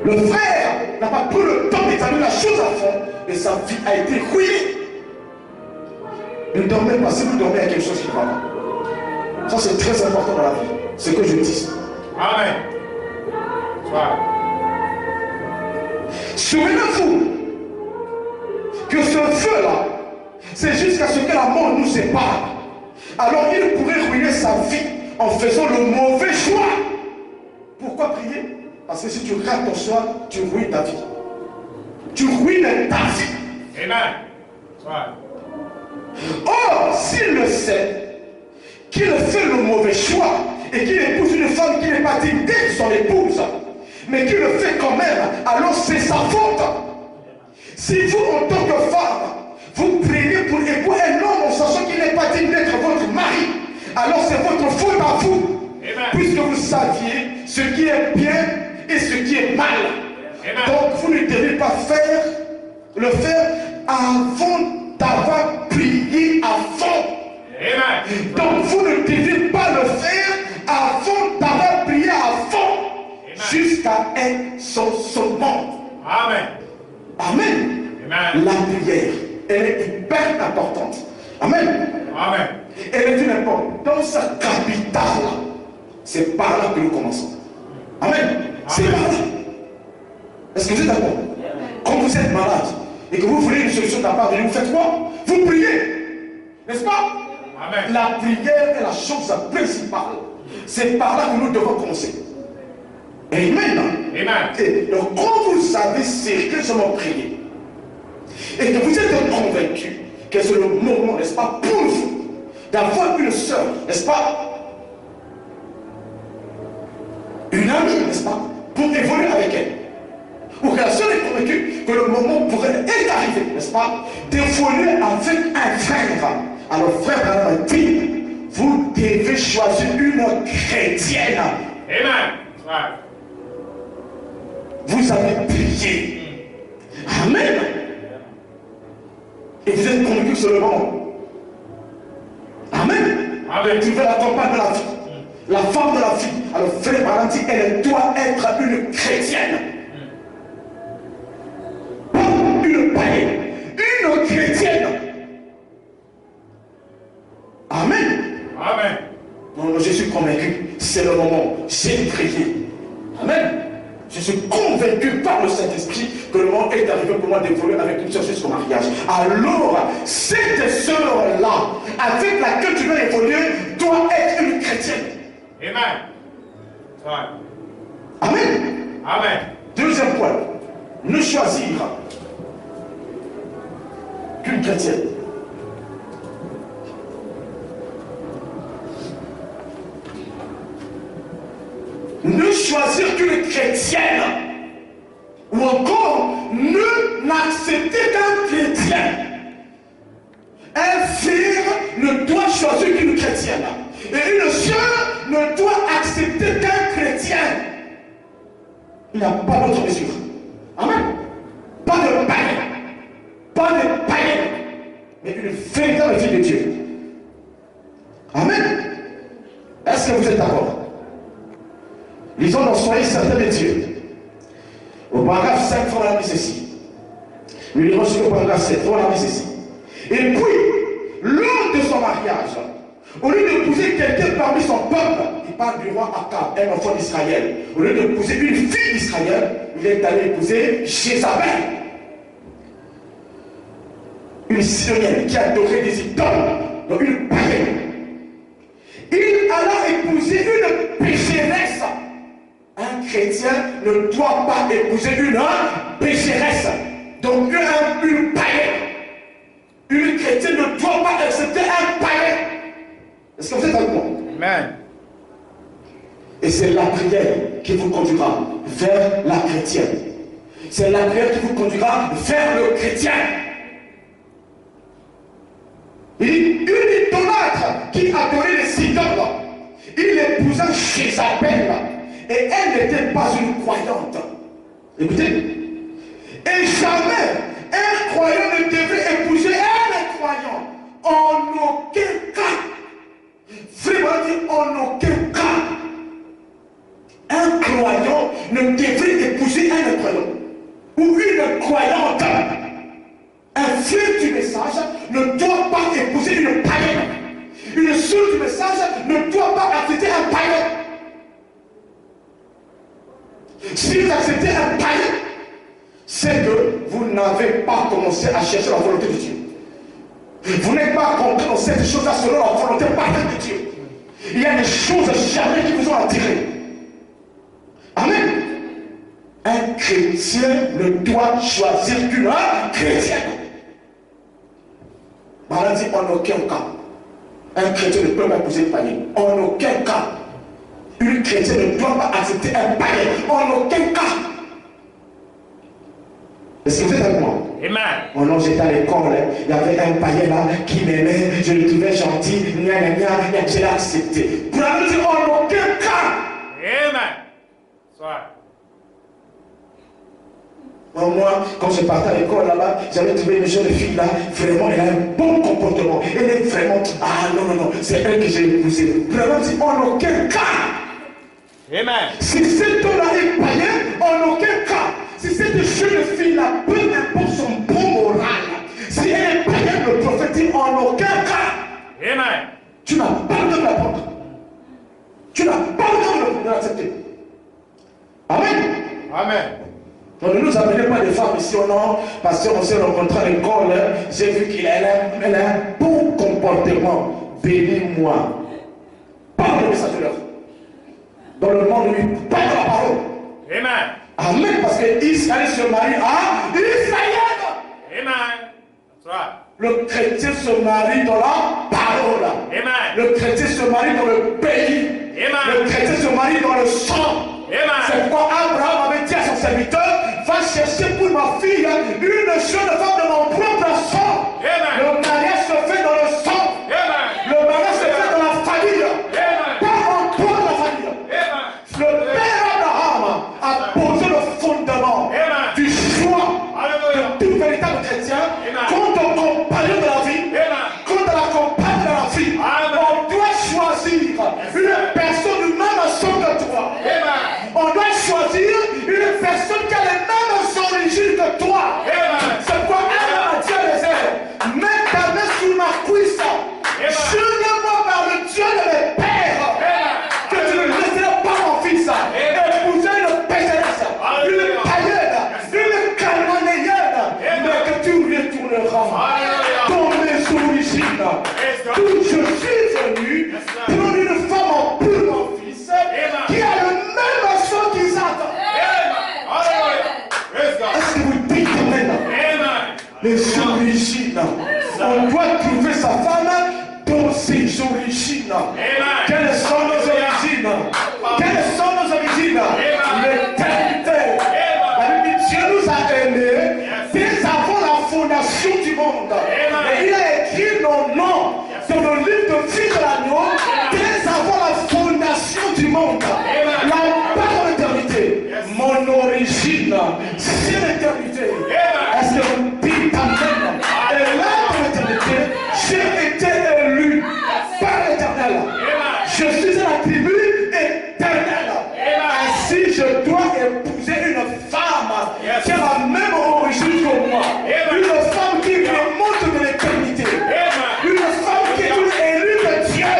Le frère n'a pas pris le temps d'examiner la chose à fond. Et sa vie a été ruinée. Ne dormez pas. Si vous dormez, il y a quelque chose qui va pas. Ça, c'est très important dans la vie. Ce que je dis. Amen. Souvenez-vous que ce feu-là, c'est jusqu'à ce que la mort nous sépare. Alors il pourrait ruiner sa vie en faisant le mauvais choix. Pourquoi prier? Parce que si tu rates ton choix, tu ruines ta vie. Tu ruines ta vie. Amen. Or, s'il le sait, qu'il fait le mauvais choix et qu'il épouse une femme qui n'est pas digne d'être son épouse, mais qu'il le fait quand même, alors c'est sa faute. Si vous, en tant que femme, vous priez pour épouser un homme en sachant qu'il n'est pas digne d'être votre mari, alors c'est votre faute à vous. Amen. Puisque vous saviez ce qui est bien et ce qui est mal. Amen. Donc vous ne devez pas le faire avant d'avoir prié à fond. Amen. Donc vous ne devez pas le faire avant d'avoir prié à fond. Jusqu'à exaucement. Amen. Amen. Amen. La prière, elle est hyper importante. Amen. Amen. Elle est d'une importance capitale. C'est par là que nous commençons. Amen. C'est par là. Est-ce que vous êtes d'accord? Quand vous êtes malade et que vous voulez une solution de la part de Dieu, vous faites quoi? Vous priez. N'est-ce pas? Amen. La prière est la chose principale. C'est par là que nous devons commencer. Amen. Amen. Et donc, quand vous savez sérieusement prier et que vous êtes convaincu que c'est le moment, n'est-ce pas, pour vous d'avoir une sœur, n'est-ce pas, une amie, n'est-ce pas, pour évoluer avec elle, ou que la sœur est convaincue que le moment est arrivé, n'est-ce pas, d'évoluer avec un frère. Alors, frère, dit, vous devez choisir une chrétienne. Amen. Right. Vous avez prié. Amen. Et vous êtes convaincu sur le moment. Amen. Amen. Tu veux la compagne de la vie, la femme de la vie. Alors frère Branham dit, elle doit être une chrétienne. Pas une païenne. Une chrétienne. Amen. Amen. Non, je suis convaincu, c'est le moment. J'ai prié. Amen. Je suis convaincu par le Saint-Esprit que le moment est arrivé pour moi d'évoluer avec une sœur jusqu'au mariage. Alors, cette sœur-là, avec laquelle tu veux évoluer, doit être une chrétienne. Amen. Right. Amen. Amen. Deuxième point, ne choisir qu'une chrétienne. Ne choisir qu'une chrétienne. Ou encore, ne n'accepter qu'un chrétien. Un frère ne doit choisir qu'une chrétienne. Et une sœur ne doit accepter qu'un chrétien. Il n'y a pas d'autre mesure. Amen. Pas de païen. Pas de païen. Mais une véritable fille de Dieu. Amen. Est-ce que vous êtes d'accord? Lisons dans Soyez certains de Dieu. Au paragraphe 5, on a mis ceci. Nous lirons sur le paragraphe 7, on a mis ceci. Et puis, lors de son mariage, au lieu d'épouser quelqu'un parmi son peuple, il parle du roi Akab, un enfant d'Israël. Au lieu d'épouser une fille d'Israël, il est allé épouser Jézabel, une Syrienne qui adorait des idoles, donc une païenne. Il alla épouser une pécheresse. Un chrétien ne doit pas épouser une pécheresse, donc une païenne. Une chrétienne ne doit pas accepter un païen. Est-ce que vous êtes avec moi? Amen. Et c'est la prière qui vous conduira vers la chrétienne. C'est la prière qui vous conduira vers le chrétien. Il dit, une idolâtre qui adorait les idoles, il épousa Jézabel. Et elle n'était pas une croyante. Écoutez. Et jamais un croyant ne devrait épouser un croyant. En aucun cas. Vraiment dit en aucun cas. Un croyant ne devrait épouser un croyant. Ou une croyante. Un frère du message ne doit pas épouser une païenne. Une sœur du message ne doit pas accepter un païen. Si vous acceptez un païen, c'est que vous n'avez pas commencé à chercher la volonté de Dieu. Vous n'êtes pas compris dans cette chose-là selon la volonté parfaite de Dieu. Il y a des choses jamais qui vous ont attiré. Amen. Un chrétien ne doit choisir qu'une chrétienne. Maman dit en aucun cas. Un chrétien ne peut pas épouser une païenne. En aucun cas. Une chrétienne ne doit pas accepter un païen. En aucun cas. Est-ce que vous êtes avec moi? Amen. Oh non, j'étais à l'école, il y avait un païen là qui m'aimait, je le trouvais gentil, je l'ai accepté. Pour la dire en aucun cas. Amen. Soit. Moi, quand je partais à l'école là-bas, j'avais trouvé une jeune fille là, vraiment, elle a un bon comportement. Elle est vraiment, ah non, c'est elle que j'ai épousée. Vraiment, dit en aucun cas. Amen. Si cet homme-là est païen, en aucun cas. Si cette jeune fille-là, peu importe son bon moral, si elle est païenne, le prophète dit en aucun cas. Amen. Tu n'as pas le droit de la prendre. Tu n'as pas le droit de l'accepter. Amen. Amen. Donc ne nous amenez pas des femmes ici au nom, parce qu'on s'est rencontré à l'école, j'ai vu qu'elle a un bon comportement. Bénis-moi. Parle le message de l'heure. Dans le monde de lui, parle la parole. Amen. Amen, parce que Israël se marie à Israël. Amen. That's right. Le chrétien se marie dans la parole. Amen. Le chrétien se marie dans le pays. Amen. Le chrétien se marie dans le sang. Amen. C'est pourquoi Abraham avait dit à son serviteur, va chercher pour ma fille une jeune femme de mon propre sang. Amen. Le mariage se fait dans le sang. Amen. Le mariage se fait dans la D'où je suis venu, prendre une femme en pur mon fils, qui a le même sang qu'Isaac. Est-ce que vous dites Amen? Les origines. On doit trouver sa femme dans ses origines. Quelles sont nos origines? Quelles sont nos origines? L'éternité. La Bible dit, Dieu nous a aimés dès avant la fondation du monde. Et il a écrit nos noms dans le livre de vie de l'agneau dès avant la fondation du monde. La part de l'éternité. Mon origine, c'est l'éternité. Est-ce que vous dites Amen? Et là, dans l'éternité, j'ai été élu par l'Éternel. Je suis à la tribu éternelle. Ainsi, je dois épouser une femme qui a la même origine que moi. Une femme qui remonte de l'éternité. Une femme qui est une élue de Dieu.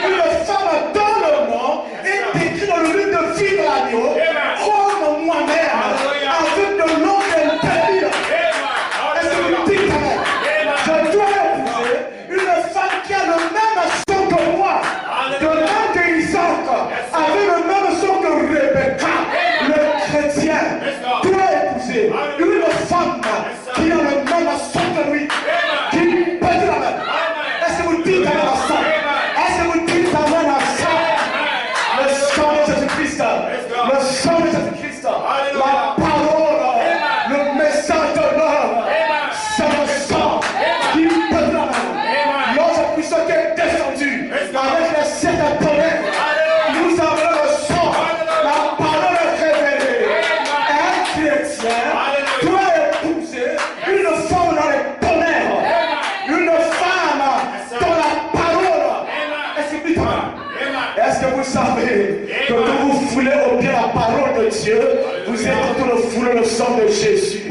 Une femme dont le nom est écrit dans le livre de vie de l'agneau. Comme moi-même, avec de l'eau interdite. Est-ce que vous dites Amen? Je dois épouser une femme qui a le même sang que moi. De même que Isaac avait le même sang que Rebecca, le chrétien, doit épouser une femme qui a le même sang que lui, qui peut dire Amen. Est-ce que vous dites Amen à ça? Est-ce que vous dites Amen à ça? Le sang de Jésus-Christ, le sang de Jésus-Christ, la parole, le message de l'homme, c'est le sang qui peut dire Amen. L'autre puissant qui est descendu avec les sept tonnerres. Nous avons le sang, la parole est révélée. Un chrétien doit épouser une femme dans les tonnerres, une femme dans la parole. Est-ce que vous Est-ce que vous savez que quand vous foulez au pied la parole de Dieu, vous êtes en train de fouler le sang de Jésus?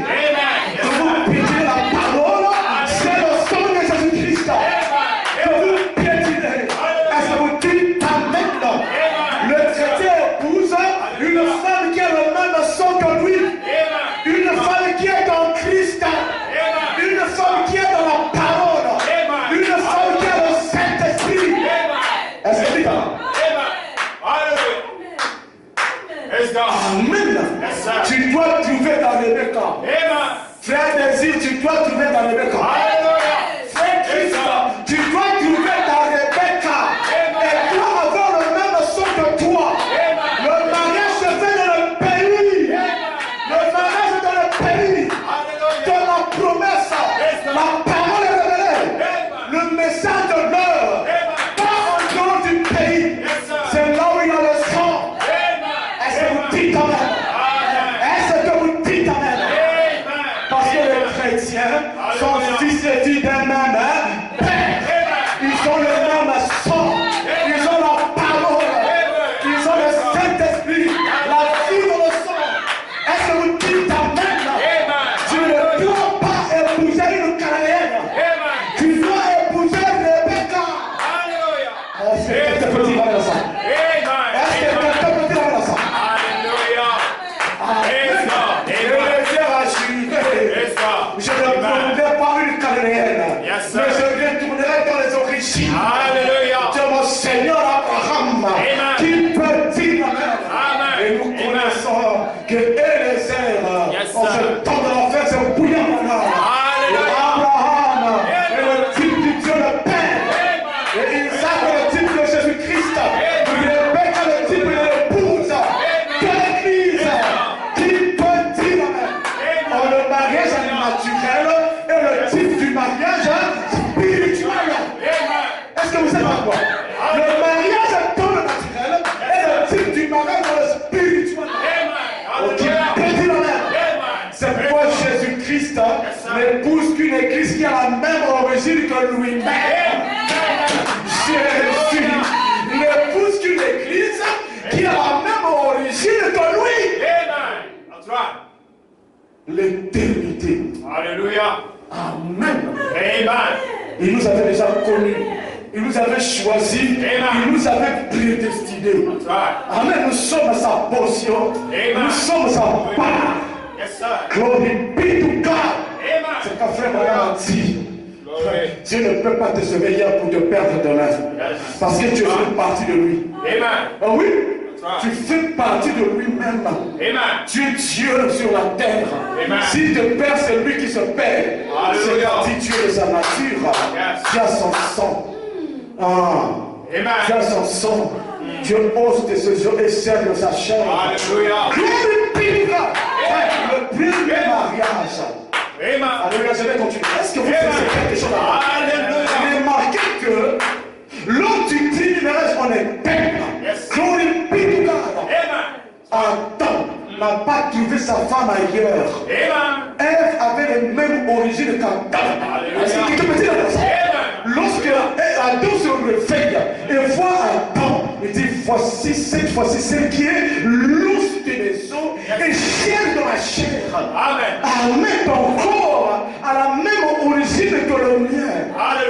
Quand vous piétinez la parole, c'est le sang de Jésus-Christ. Quand vous piétinez, est-ce que vous dites Amen? Le chrétien épouse une femme qui a le même sang que lui. Une femme qui est dans Christ. Une femme qui est dans la parole. Une femme qui a le Saint-Esprit. Est-ce que vous dites Amen? Tu dois trouver dans Rebecca. Frère Désir, tu dois trouver dans Rebecca. Frère Christ, tu dois trouver dans Rebecca. Et toi avoir le même sang que toi. Le mariage se fait dans le pays. Le mariage est dans le pays. Dans la promesse, la parole est révélée. Le message de l'heure. Pas en dehors du pays. C'est là où il y a le sang. Est-ce que vous dites Amen? Est-ce que vous dites Amen? Parce que les chrétiens sont fils et filles d'un même Père. Ils ont le même sang. Ils ont la parole. Ils ont le Saint-Esprit. La vie dans le sang. Est-ce que vous dites Amen? Tu ne dois pas épouser une Cananéenne. Tu dois épouser Rebecca. Est-ce que quelqu'un peut dire Amen à ça? Est-ce que quelqu'un peut dire Amen à ça? Je ne prendrai pas une Cananéenne, mais je retournerai dans les origines de mon Seigneur Abraham, qui peut dire Amen. Et nous connaissons que Eliezer, en ce temps de l'enfer, c'est bouillant maintenant. Et Abraham est le type du Dieu le Père. Et Isaac est le type de Jésus-Christ. Rebecca est le type de l'épouse de l'Église. Qui peut dire Amen? Le mariage naturel et le type du mariage spirituel. Est-ce que vous savez quoi? Le mariage dans le naturel et le type du mariage dans le spirituel. Qui peut dire Amen? C'est pourquoi Jésus-Christ n'épouse qu'une église qui a la même origine que lui-même. Jésus n'épouse qu'une église qui a la même origine que lui. L'éternité. Alléluia. Amen. Amen. Il nous avait déjà connus. Il nous avait choisis. Il nous avait prédestinés. Amen. Nous sommes sa portion. Nous sommes sa part. Yes, sir. Glory be to God. Amen. C'est qu'un frère Branham a dit. Dieu ne peut pas te sauver hier pour te perdre demain. Parce que tu fais partie de lui. Amen. Ah oui? Tu fais partie de lui-même. Tu es Dieu sur la terre. S'il te perd, c'est lui qui se perd. C'est Dieu de sa nature. Tu as son sang. Tu as son sang. Dieu ose de ses yeux et serre de sa chair. Le premier mariage. Alléluia, je vais continuer. Est-ce que vous faites quelque chose là? Remarquez que l'homme du premier mariage, on est père. Glory be to God. Adam n'a pas trouvé sa femme ailleurs. Ève avait les mêmes origines qu'Adam. Est-ce que quelqu'un peut dire ça? Lorsque Adam se réveille et voit Adam, il dit voici cette fois-ci celle qui est lousse de mes os et chair de ma chair. Amen. Ton corps a la même origine que le mien.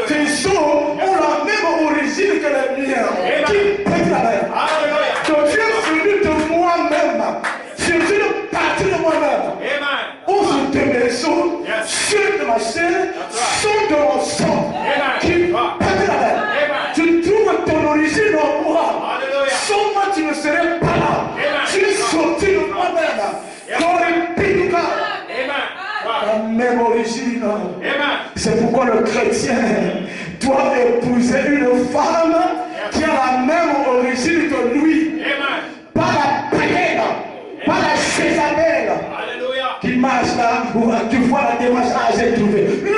Tes os ont la même origine que le mien. Qui peut la même? Donc Dieu est venu de moi-même. Je suis une partie de moi-même. Ouvre de mes os, chair de ma chair, sang de mon sang. Qui peut la même? Tu trouves ton origine en moi. Sans moi, tu ne serais pas là. Tu es sorti de moi-même. Glory be to God. La même origine. C'est pourquoi le chrétien doit épouser une femme qui a la même origine que lui. Pas la païenne, pas la Jézabel qui marche là où tu vois la démarche là, j'ai trouvé. Non!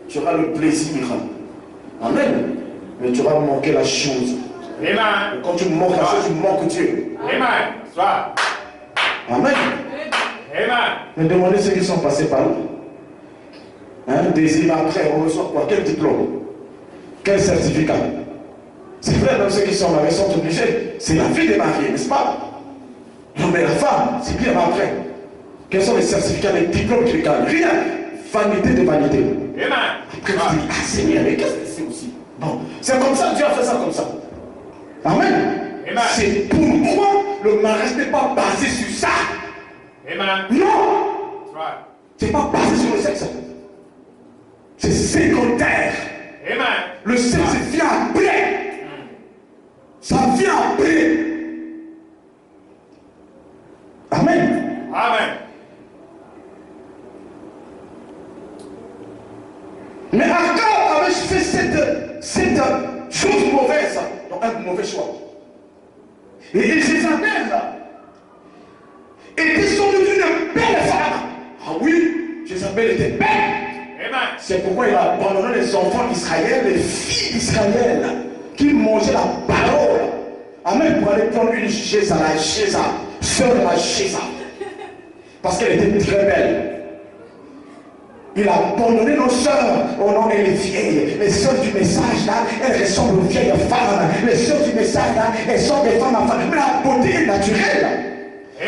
Tu auras le plaisir. Amen. Mais tu auras manqué la chose. Et quand tu manques la chose, tu manques Dieu. Amen. Me demandez ceux qui sont passés par là. Des îles après, on reçoit quoi? Quel diplôme? Quel certificat? C'est vrai, même ceux qui sont mariés sont obligés. C'est la vie des mariés, n'est-ce pas? Non, mais la femme, c'est bien après. Quels sont les certificats, les diplômes qu'ils gagnent? Rien. Vanité de vanité. Après, tu dis, ah Seigneur, mais qu'est-ce que c'est aussi? Bon, c'est comme ça, Dieu a fait ça comme ça. Amen. C'est pourquoi le mariage n'est pas basé sur ça. Non. C'est pas basé sur le sexe. C'est secondaire. Le sexe vient après. Ça vient après. Amen. Mais Akab avait fait cette chose mauvaise, donc un mauvais choix. Et Jézabel était sans doute une belle femme. Ah oui, Jézabel était belle. C'est pourquoi il a abandonné les enfants d'Israël, les filles d'Israël, qui mangeaient la parole. Amen, pour aller prendre une Jéza, la Jéza, sœur de la Jéza. Parce qu'elle était très belle. Il a abandonné nos sœurs. Oh non, elle est vieille. Les sœurs du message là, elles ressemblent aux vieilles femmes. Les sœurs du message là, elles sont des femmes à femmes. Mais la beauté est naturelle.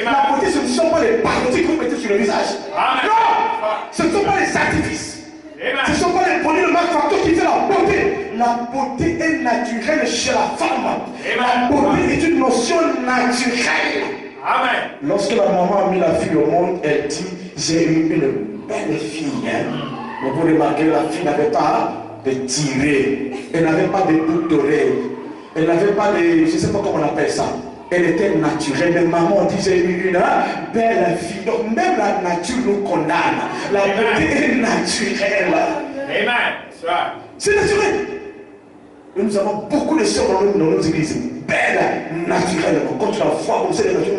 La beauté, ce ne sont pas les parodies que vous mettez sur le visage. Non, ce ne sont pas les artifices. Ce ne sont pas les produits de manufacture qui font la beauté. La beauté est naturelle chez la femme. La beauté est une notion naturelle. Amen. Lorsque la maman a mis la fille au monde, elle dit, j'ai eu une belle fille. Mais vous remarquez, la fille n'avait pas de tiré. Elle n'avait pas de boucles d'oreilles. Elle n'avait pas de, je ne sais pas comment on appelle ça. Elle était naturelle. Mais maman dit, j'ai eu une belle fille. Donc même la nature nous condamne. La beauté est naturelle. Amen. C'est naturel. Et nous avons beaucoup de sœurs dans nos églises. Belle, naturellement. Quand tu la vois, comme c'est la nature.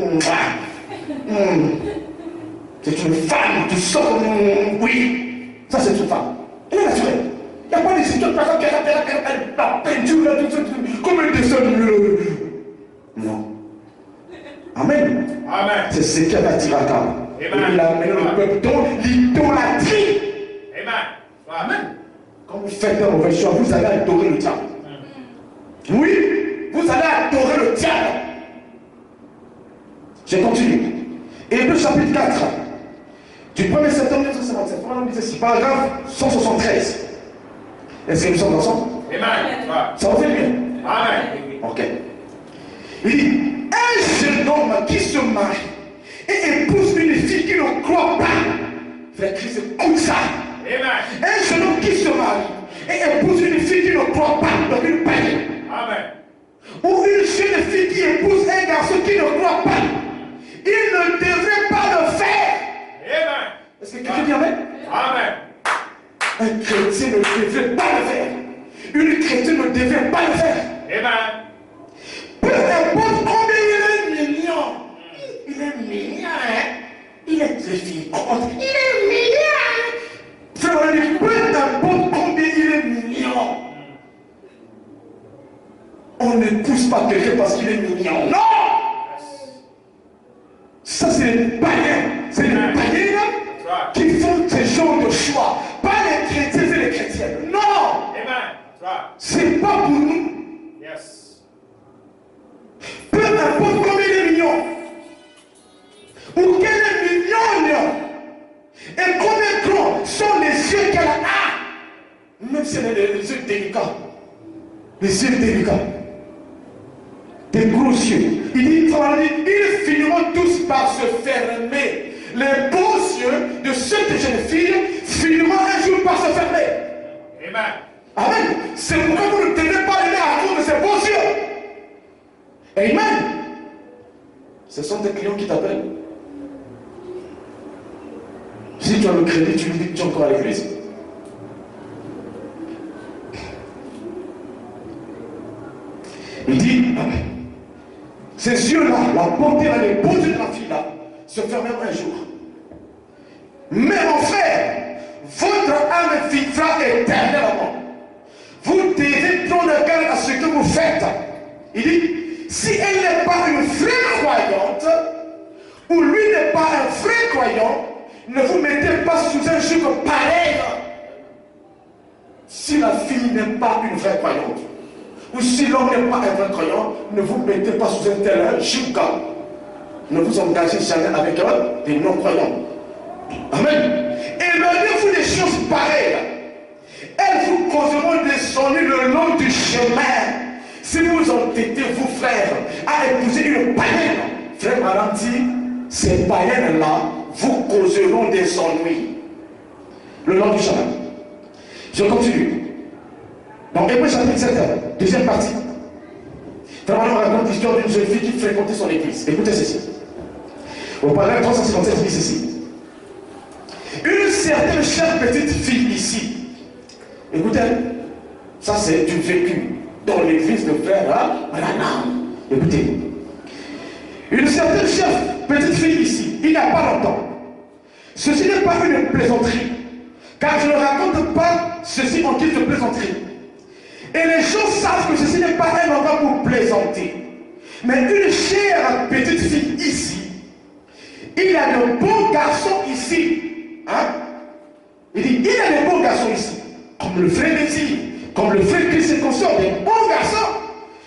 C'est une femme, tu sors comme oui. Ça, c'est une femme. Elle est naturelle. Il n'y a pas de situation qui a peinture, comme un dessin. Non. Amen. Amen. C'est ce qui a attiré à Akab. Il a amené le peuple dans l'idolâtrie. Amen. Quand vous faites un mauvais choix, vous allez adorer le diable. Oui, vous allez adorer le diable. Je continue. Hébreux chapitre 4. Du 1er septembre 1957. Paragraphe 173. Est-ce que nous sommes ensemble? Amen. Ça vous fait bien? Amen. Ok. Il dit, un jeune homme qui se marie et épouse une fille qui ne croit pas, frère Christ, écoute ça. Amen. Un jeune homme qui se marie et épouse une fille qui ne croit pas, donc une païenne. Amen. Ou une jeune fille qui épouse un garçon qui ne croit pas, il ne devrait pas le faire. Amen. Est-ce que quelqu'un dit amen? Amen. Un chrétien ne devrait pas le faire. Une chrétienne ne devrait pas le faire. Amen. Peu importe combien il est mignon. Il est mignon, hein? Il est très figurant. Il est mignon. Frère, peu importe combien il est mignon. On ne pousse pas quelqu'un parce qu'il est mignon. Non! Ça, c'est les païens. C'est les païens qui font ce genre de choix. Pas les chrétiens et les chrétiennes. Non! Amen. C'est pas pour nous. Yes. Peu importe combien il est mignon. Ou qu'elle est mignonne. Et combien grands sont les yeux qu'elle a. Même si elle a les yeux délicats. Les yeux délicats. Des gros yeux. Il dit, ils finiront tous par se fermer. Les beaux yeux de cette jeune fille finiront un jour par se fermer. Amen. Amen. C'est pourquoi vous ne devez pas aller à cause de ces beaux yeux. Amen. Ce sont tes clients qui t'appellent. Si tu as le crédit, tu lui dis que tu es encore à l'église. Il dit, ces yeux-là, la beauté, les beaux yeux de la fille-là, se fermeront un jour. Mais mon frère, votre âme vivra éternellement. Vous devez prendre garde à ce que vous faites. Il dit, si elle n'est pas une vraie croyante, ou lui n'est pas un vrai croyant, ne vous mettez pas sous un joug pareil. Si la fille n'est pas une vraie croyante, ou si l'homme n'est pas un vrai croyant, ne vous mettez pas sous un tel joug. Ne vous engagez jamais avec des non-croyants. Amen. Éloignez-vous des choses pareilles. Elles vous causeront des ennuis le long du chemin. Si vous entêtez, vous frères, à épouser une païenne, frère Madame dit, ces païennes-là vous causeront des ennuis le long du chemin. Je continue. Dans Hébreux chapitre 7, deuxième partie. Frère Madame raconte l'histoire d'une jeune fille qui fréquentait son église. Écoutez ceci. Au paragraphe 357, il dit ceci. Une certaine chère petite fille ici. Écoutez, ça c'est du vécu dans l'église de frère Branham. Écoutez. Une certaine chère petite fille ici, il n'y a pas longtemps. Ceci n'est pas une plaisanterie, car je ne raconte pas ceci en guise de plaisanterie. Et les gens savent que ceci n'est pas un endroit pour plaisanter. Mais une chère petite fille ici, il y a de bons garçons ici. Hein? Il dit, il y a de bons garçons ici. Comme le frère Métis, comme le frère Christ et consort, des bons garçons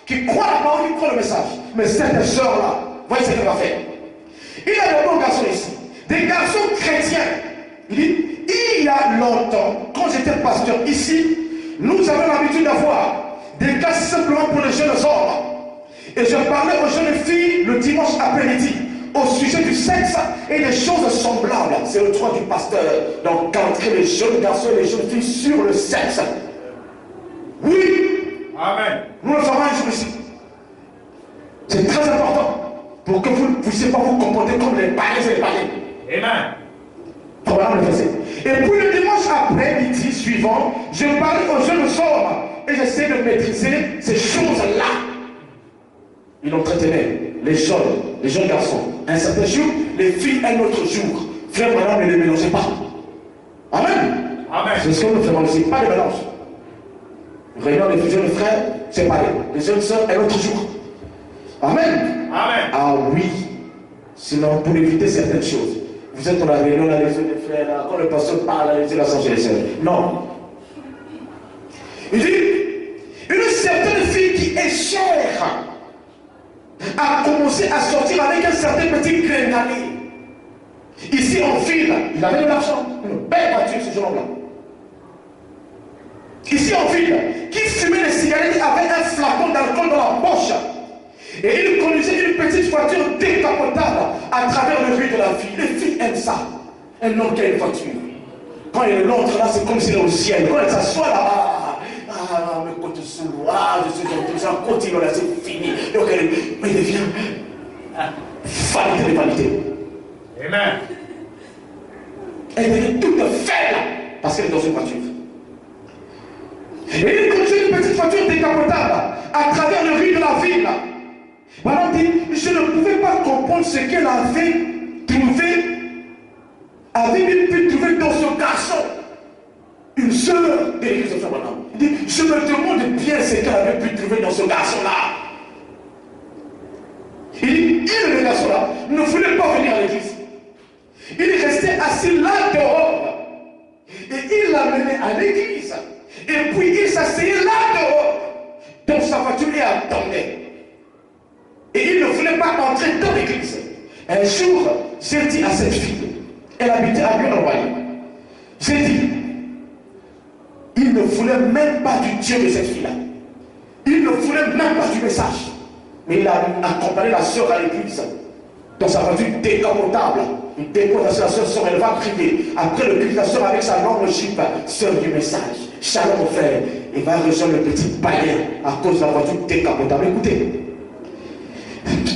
qui croient la parole, qui croient le message. Mais cette sœur-là, voyez ce qu'elle va faire. Il y a de bons garçons ici. Des garçons chrétiens. Il dit, il y a longtemps, quand j'étais pasteur ici, nous avons l'habitude d'avoir des classes simplement pour les jeunes hommes. Et je parlais aux jeunes filles le dimanche après-midi au sujet du sexe et des choses semblables. C'est le droit du pasteur d'encadrer les jeunes garçons et les jeunes filles sur le sexe. Oui. Amen. Nous le ferons un jour ici. C'est très important pour que vous ne puissiez pas vous comporter comme les païens et les païens. Amen. Voilà le verset. Et puis le dimanche après-midi suivant, je parlais aux jeunes hommes et j'essaie de maîtriser ces choses-là. Il entretenait les jeunes garçons un certain jour, les filles un autre jour. Frère, madame, ne les mélangez pas. Amen. Amen. C'est ce que nous faisons ici, pas de mélange. Réunion les jeunes frères, séparés. Les jeunes sœurs un autre jour. Amen. Amen. Ah oui. Sinon, pour éviter certaines choses, vous êtes dans la réunion, là, les jeunes frères, là, quand le pasteur parle, les la changer les sœurs. Non. Il dit, une certaine fille qui est chère a commencé à sortir avec un certain petit grenadier. Ici en ville, il avait de l'argent, une belle voiture ce jour-là. Ici en ville, qui fumait des cigarettes avec un flacon d'alcool dans la poche. Et il conduisait une petite voiture décapotable à travers le rue de la ville. Les filles aiment ça. Elles n'ont qu'une voiture. Quand elle entre là, c'est comme si elle est au ciel. Quand elle s'assoit là, mais quand tu sous je suis dans tout ça, continue là, c'est fini. Donc elle devient vanité de vanité. Amen. Elle devient toute faible parce qu'elle est dans une voiture. Et il conduisait une petite voiture décapotable à travers le rue de la ville. Maman dit, je ne pouvais pas comprendre ce qu'elle avait pu trouver dans ce garçon. Une sœur de l'église de Frère Branham. Il dit, je me demande bien ce qu'elle avait pu trouver dans ce garçon-là. Il dit, le garçon-là ne voulait pas venir à l'église. Il restait assis là dehors. Et il l'amenait à l'église. Et puis il s'asseyait là dehors, dans sa voiture et attendait. Et il ne voulait pas entrer dans l'église. Un jour, j'ai dit à cette fille, elle habitait à Bureau-Royal. J'ai dit, il ne voulait même pas du Dieu de cette fille-là. Il ne voulait même pas du message. Mais il a accompagné la sœur à l'église, dans sa voiture décapotable. Il dépose la sœur, elle va prier. Après le culte, la sœur avec sa longue jupe, sœur du message. Shalom mon frère. Il va rejoindre le petit païen à cause de la voiture décapotable. Écoutez.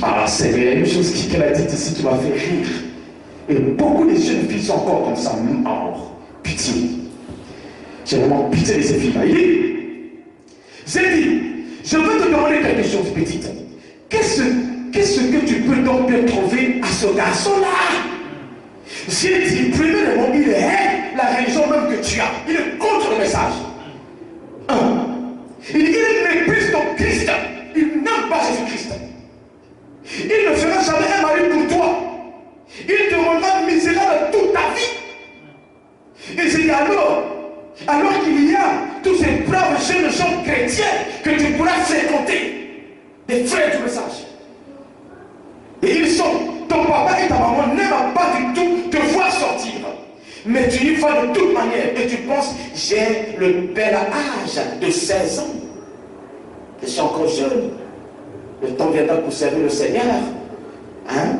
Ah Seigneur, une chose qu'elle a dit ici qui m'a fait rire. Et beaucoup de jeunes filles sont encore comme ça. Oh, pitié. J'ai vraiment pitié de ces filles-là. Il dit, j'ai dit, je veux te demander quelque chose, petite. Qu'est-ce que tu peux donc bien trouver à ce garçon-là? J'ai dit, premièrement, il est la religion même que tu as. Il est contre le message. Il méprise ton Christ. Il n'aime pas Jésus-Christ. Il ne fera jamais un mari pour toi. Il te rendra misérable toute ta vie. Et j'ai dit alors qu'il y a tous ces braves jeunes gens chrétiens que tu pourras fréquenter, des frères du message. Et ils sont, ton papa et ta maman n'aiment pas du tout te voir sortir. Mais tu y vas de toute manière et tu penses, j'ai le bel âge de 16 ans. Je suis encore jeune. Le temps viendra pour servir le Seigneur. Hein?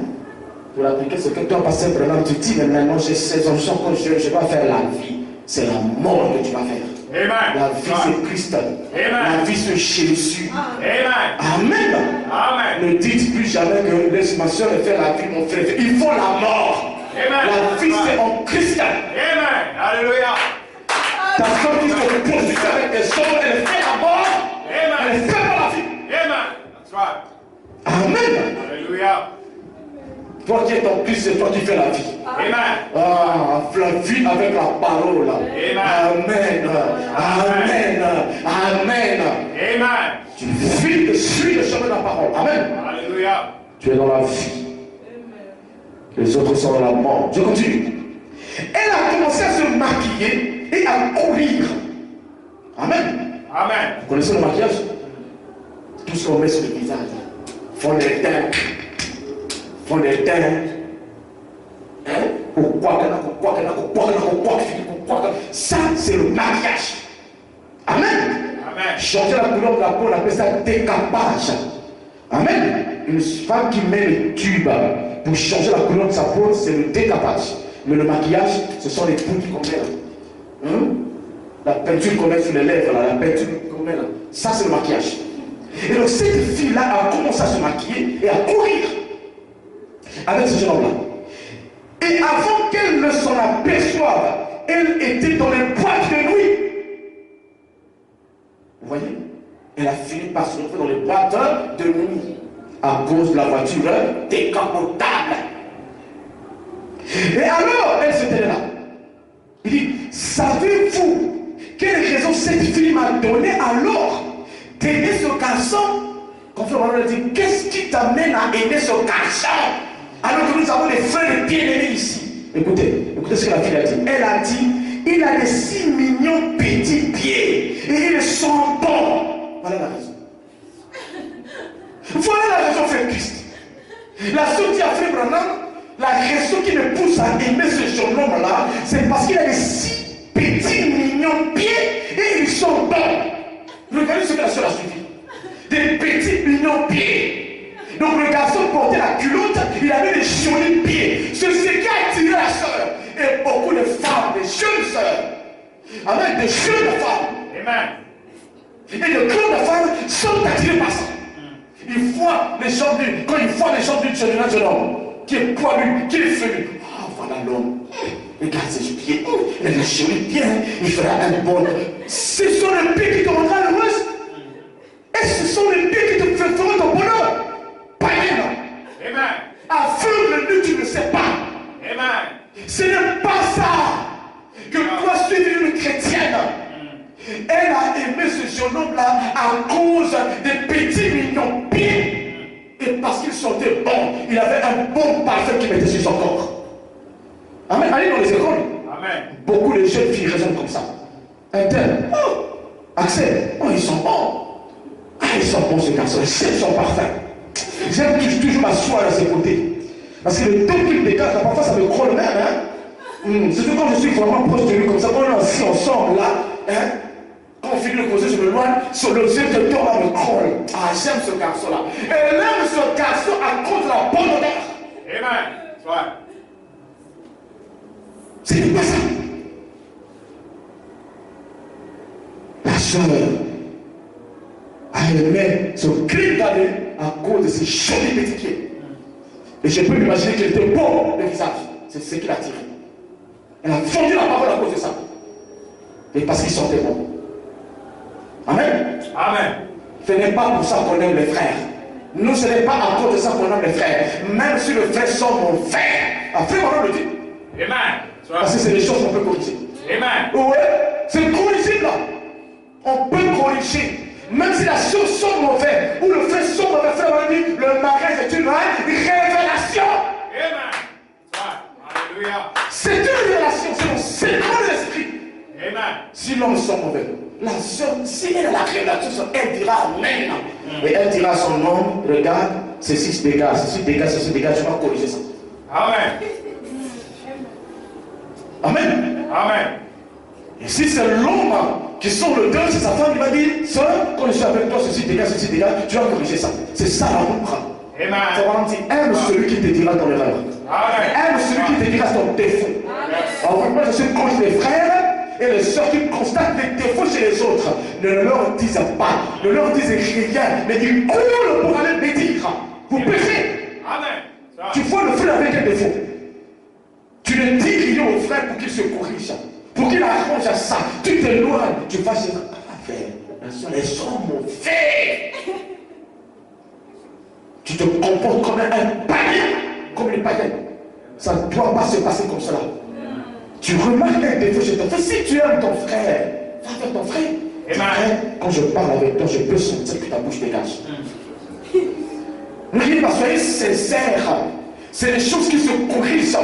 Pour appliquer ce que toi, pasteur Branham, tu dis, mais maintenant j'ai 16 ans, je suis encore jeune, je vais faire la vie. C'est la mort que tu vas faire. Amen. La vie c'est Christ. Amen. La vie c'est Jésus. Amen. Amen. Amen. Ne dites plus jamais que laisse ma soeur faire la vie, mon frère. Il faut la mort. Amen. La vie c'est en Christ. Amen. Alléluia. Ta soeur qui se poursuit avec des hommes, elle fait la mort. Amen. Elle fait pas la vie. Amen. That's right. Amen. Alléluia. Toi qui es en Christ, c'est toi qui fais la vie. Amen. Ah, la vie avec la parole. Amen. Amen. Amen. Amen. Amen. Tu suis le chemin de la parole. Amen. Alléluia. Tu es dans la vie. Les autres sont dans la mort. Je continue. Elle a commencé à se maquiller et à courir. Amen. Amen. Vous connaissez le maquillage? Tout ce qu'on met sur le visage. Fond de teint. Fond de teint. Ça, c'est le maquillage. Amen. Amen. Changer la couleur de la peau, on appelle ça décapage. Amen. Une femme qui met le tube pour changer la couleur de sa peau, c'est le décapage. Mais le maquillage, ce sont les poudres qu'on met là. La peinture qu'on met sur les lèvres, là, la peinture qu'on met là. Ça, c'est le maquillage. Et donc, cette fille-là a commencé à se maquiller et à courir avec ce jeune homme-là. Et avant qu'elle ne s'en aperçoive, elle était dans les boîtes de nuit. Vous voyez? Elle a fini par se retrouver dans les boîtes de nuit à cause de la voiture décapotable. Et alors, elle se tenait là. Il dit, savez-vous quelle raison cette fille m'a donné alors d'aimer ce garçon? Quand Frère Manuel a dit, qu'est-ce qui t'amène à aimer ce garçon? Alors que nous avons des frères bien-aimés ici. Écoutez ce que la fille a dit. Elle a dit, il a des si mignons petits pieds et il sent bon. Voilà la raison. Voilà la raison, frère Christ. La seule qui a fait Branham, la raison qui me pousse à aimer ce jeune homme-là, c'est parce qu'il a des si petits mignons pieds et ils sont bons. Regardez ce que la seule a suivi. Des petits mignons pieds. Donc le garçon portait la culotte, il avait des jolis pieds. C'est ce qui a attiré la sœur. Et beaucoup de femmes, des jeunes sœurs, avec des jeunes femmes. Amen. Et de grandes femmes sont attirées par ça. Ils voient les jambes nues. Quand ils voient les jambes nues de ce jeune homme, qui est poilu, qui est fenu. Ah, voilà l'homme. Regarde ses pieds. Il a des jolis pieds. Il fera un bon. Ce sont les pieds qui te rendront heureuse. Et ce sont les pieds qui te feront ton bonheur. Païen. Amen. Aveugle, nu, tu ne sais pas. Amen. Ce n'est pas ça que doit suivre une chrétienne. Elle a aimé ce jeune homme-là à cause des petits mignons pieds. Et parce qu'il sentait bon, il avait un bon parfum qu'il mettait sur son corps. Amen. Allez dans les écoles. Amen. Beaucoup de jeunes filles raisonnent comme ça. Un tel, oh, Axel, oh, ils sont bons. Ah, ils sont bons ce garçon, j'aime son parfum. J'aime toujours m'asseoir à ses côtés. Parce que le temps qu'il dégage, parfois ça me crolle même. Hein? Surtout quand je suis vraiment proche de lui, comme ça, quand on est assis ensemble là, hein? Quand on finit de causer, je me loin, sur le jeu de temps là me crolle. Ah, j'aime ce garçon là. Elle aime ce garçon à cause de la bonne odeur. Amen. Ouais. Ce n'est pas ça. La sœur a aimé ce cri d'aller à cause de ses jolis petits pieds. Et je peux m'imaginer qu'elle était beau le visage. C'est ce qui l'a tiré. Elle a fondu la parole à cause de ça. Et parce qu'il sentait bon. Amen. Amen. Ce n'est pas pour ça qu'on aime les frères. Nous, ce n'est pas à cause de ça qu'on aime les frères. Même si le frère sont mon frère. Après, on le dit. Amen. Parce que c'est des choses qu'on peut corriger. Amen. Oui, c'est corrigible. On peut corriger. Même si la chose sont mauvaises, ou le frère sont mauvais, frère m'a dit, le mariage est une révélation. Amen. Alléluia. C'est une révélation, c'est le Seigneur de l'Esprit. Amen. Si l'homme sont mauvais, la soeur, si elle a la révélation, elle dira Amen. Et elle dira à son homme, regarde, ceci se dégage, ceci dégage, ceci dégage, je vais corriger ça. Amen. Amen. Amen. Et si c'est l'homme qui sort le deuil, c'est sa femme qui va dire, soeur, quand je suis avec toi, ceci dégage, tu vas corriger ça. C'est ça l'amour. Amen. Ça va dire, aime celui qui te dira ton erreur. Amen. Aime celui qui te dira ton défaut. Alors moi je suis contre les frères et les soeurs qui constatent les défauts chez les autres. Ne leur disent pas, ne leur disent rien, mais ils courent pour aller me dire. Vous péchez. Amen. Tu vois le frère avec un défaut. Tu ne dis rien au frère pour qu'il se corrige, pour qu'il arrange à ça. Tu t'éloignes, tu vas chez les gens mauvais. Tu te comportes comme un païen, comme les païens. Ça ne doit pas se passer comme cela. Tu remarques un défaut chez ton frère. Si tu aimes ton frère, va vers ton frère. Frère, quand je parle avec toi, je peux sentir que ta bouche dégage. Ne riez pas, soyez sincères. C'est des choses qui se corrigent.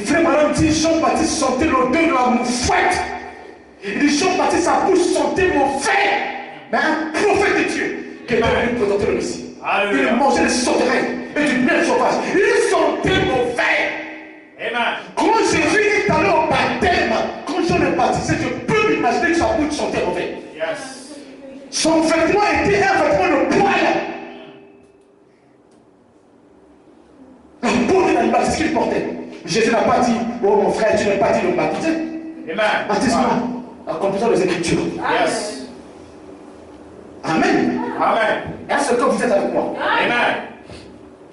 Frère Madame dit, Jean-Baptiste sentait l'odeur de la moufouette. Il dit, Jean-Baptiste, sa bouche sentait mauvais. Mais un prophète de Dieu qui est venu présenter le Messie. Il mangeait des sauterelles et du miel sauvage. Il sentait mauvais. Amen. Quand Jésus est allé au baptême, quand Jean est baptisé, je peux m'imaginer que sa bouche sentait mauvais. Yes. Son vêtement était un vêtement de poil. La peau de l'animal, c'est ce qu'il portait. Jésus n'a pas dit, oh mon frère, tu n'es pas dit de baptiser. Amen. Baptise-moi, accomplissant les Écritures. Yes. Amen. Amen. Est-ce que vous êtes avec moi? Amen.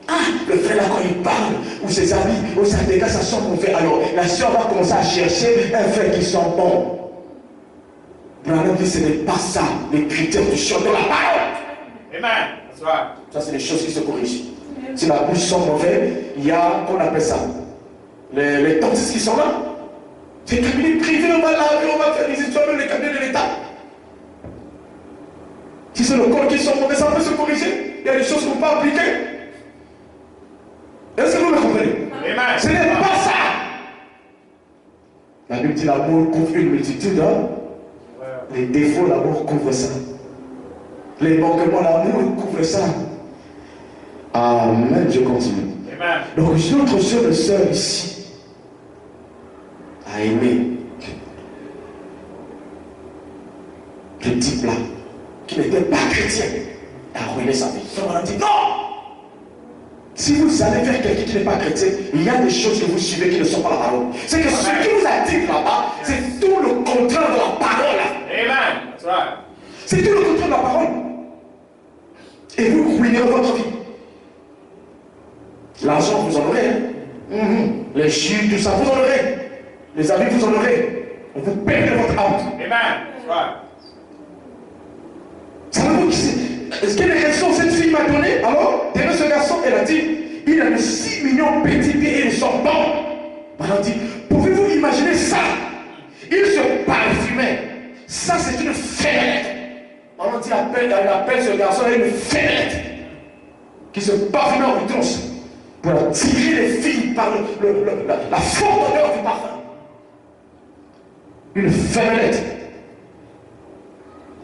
Ah, le frère là, quand il parle, ou ses amis, ou ça dégage, ça sent mauvais. Alors, la soeur va commencer à chercher un frère qui sent bon. Branham dit, ce n'est pas ça, les critères du chant de la parole. Amen. That's right. Ça, c'est des choses qui se corrigent. Si la bouche sent mauvais, il y a, qu'on appelle ça, les dentistes qui sont là. C'est cabinet privé, on va laver, on va faire des histoires, même les cabinets de l'État. Si c'est le corps qui sent mauvais, ça peut se corriger. Il y a des choses qu'on ne peut pas appliquer. Est-ce que vous me comprenez? Amen. Ce n'est pas ça. La Bible dit l'amour couvre une multitude. Hein? Les défauts, l'amour couvre ça. Les manquements, l'amour couvre ça. Amen, je continue. Amen. Donc notre soeur et sœur ici a aimé le type là qui n'était pas chrétien, a ruiné sa vie. On a dit non. si vous allez vers quelqu'un qui n'est pas chrétien, il y a des choses que vous suivez qui ne sont pas la parole. C'est que ce qui vous a dit là-bas, c'est tout le contraire de la parole. Amen. That's right. C'est tout le contraire de la parole. Et vous ruinerez votre vie. L'argent, vous en aurez. Les chiens, tout ça, vous en aurez. Les amis, vous en aurez. Vous perdez votre âme. Amen. That's right. Savez-vous quelle raison cette fille m'a donné? Alors, derrière ce garçon, elle a dit, il a de 6 millions de petits pieds et ils sont bons. Elle a dit, pouvez-vous imaginer ça? Il se parfumait. Ça, c'est une fête. On dit, elle appelle ce garçon une fête qui se parfumait en outrance pour attirer les filles par la forte odeur du parfum. Une fête.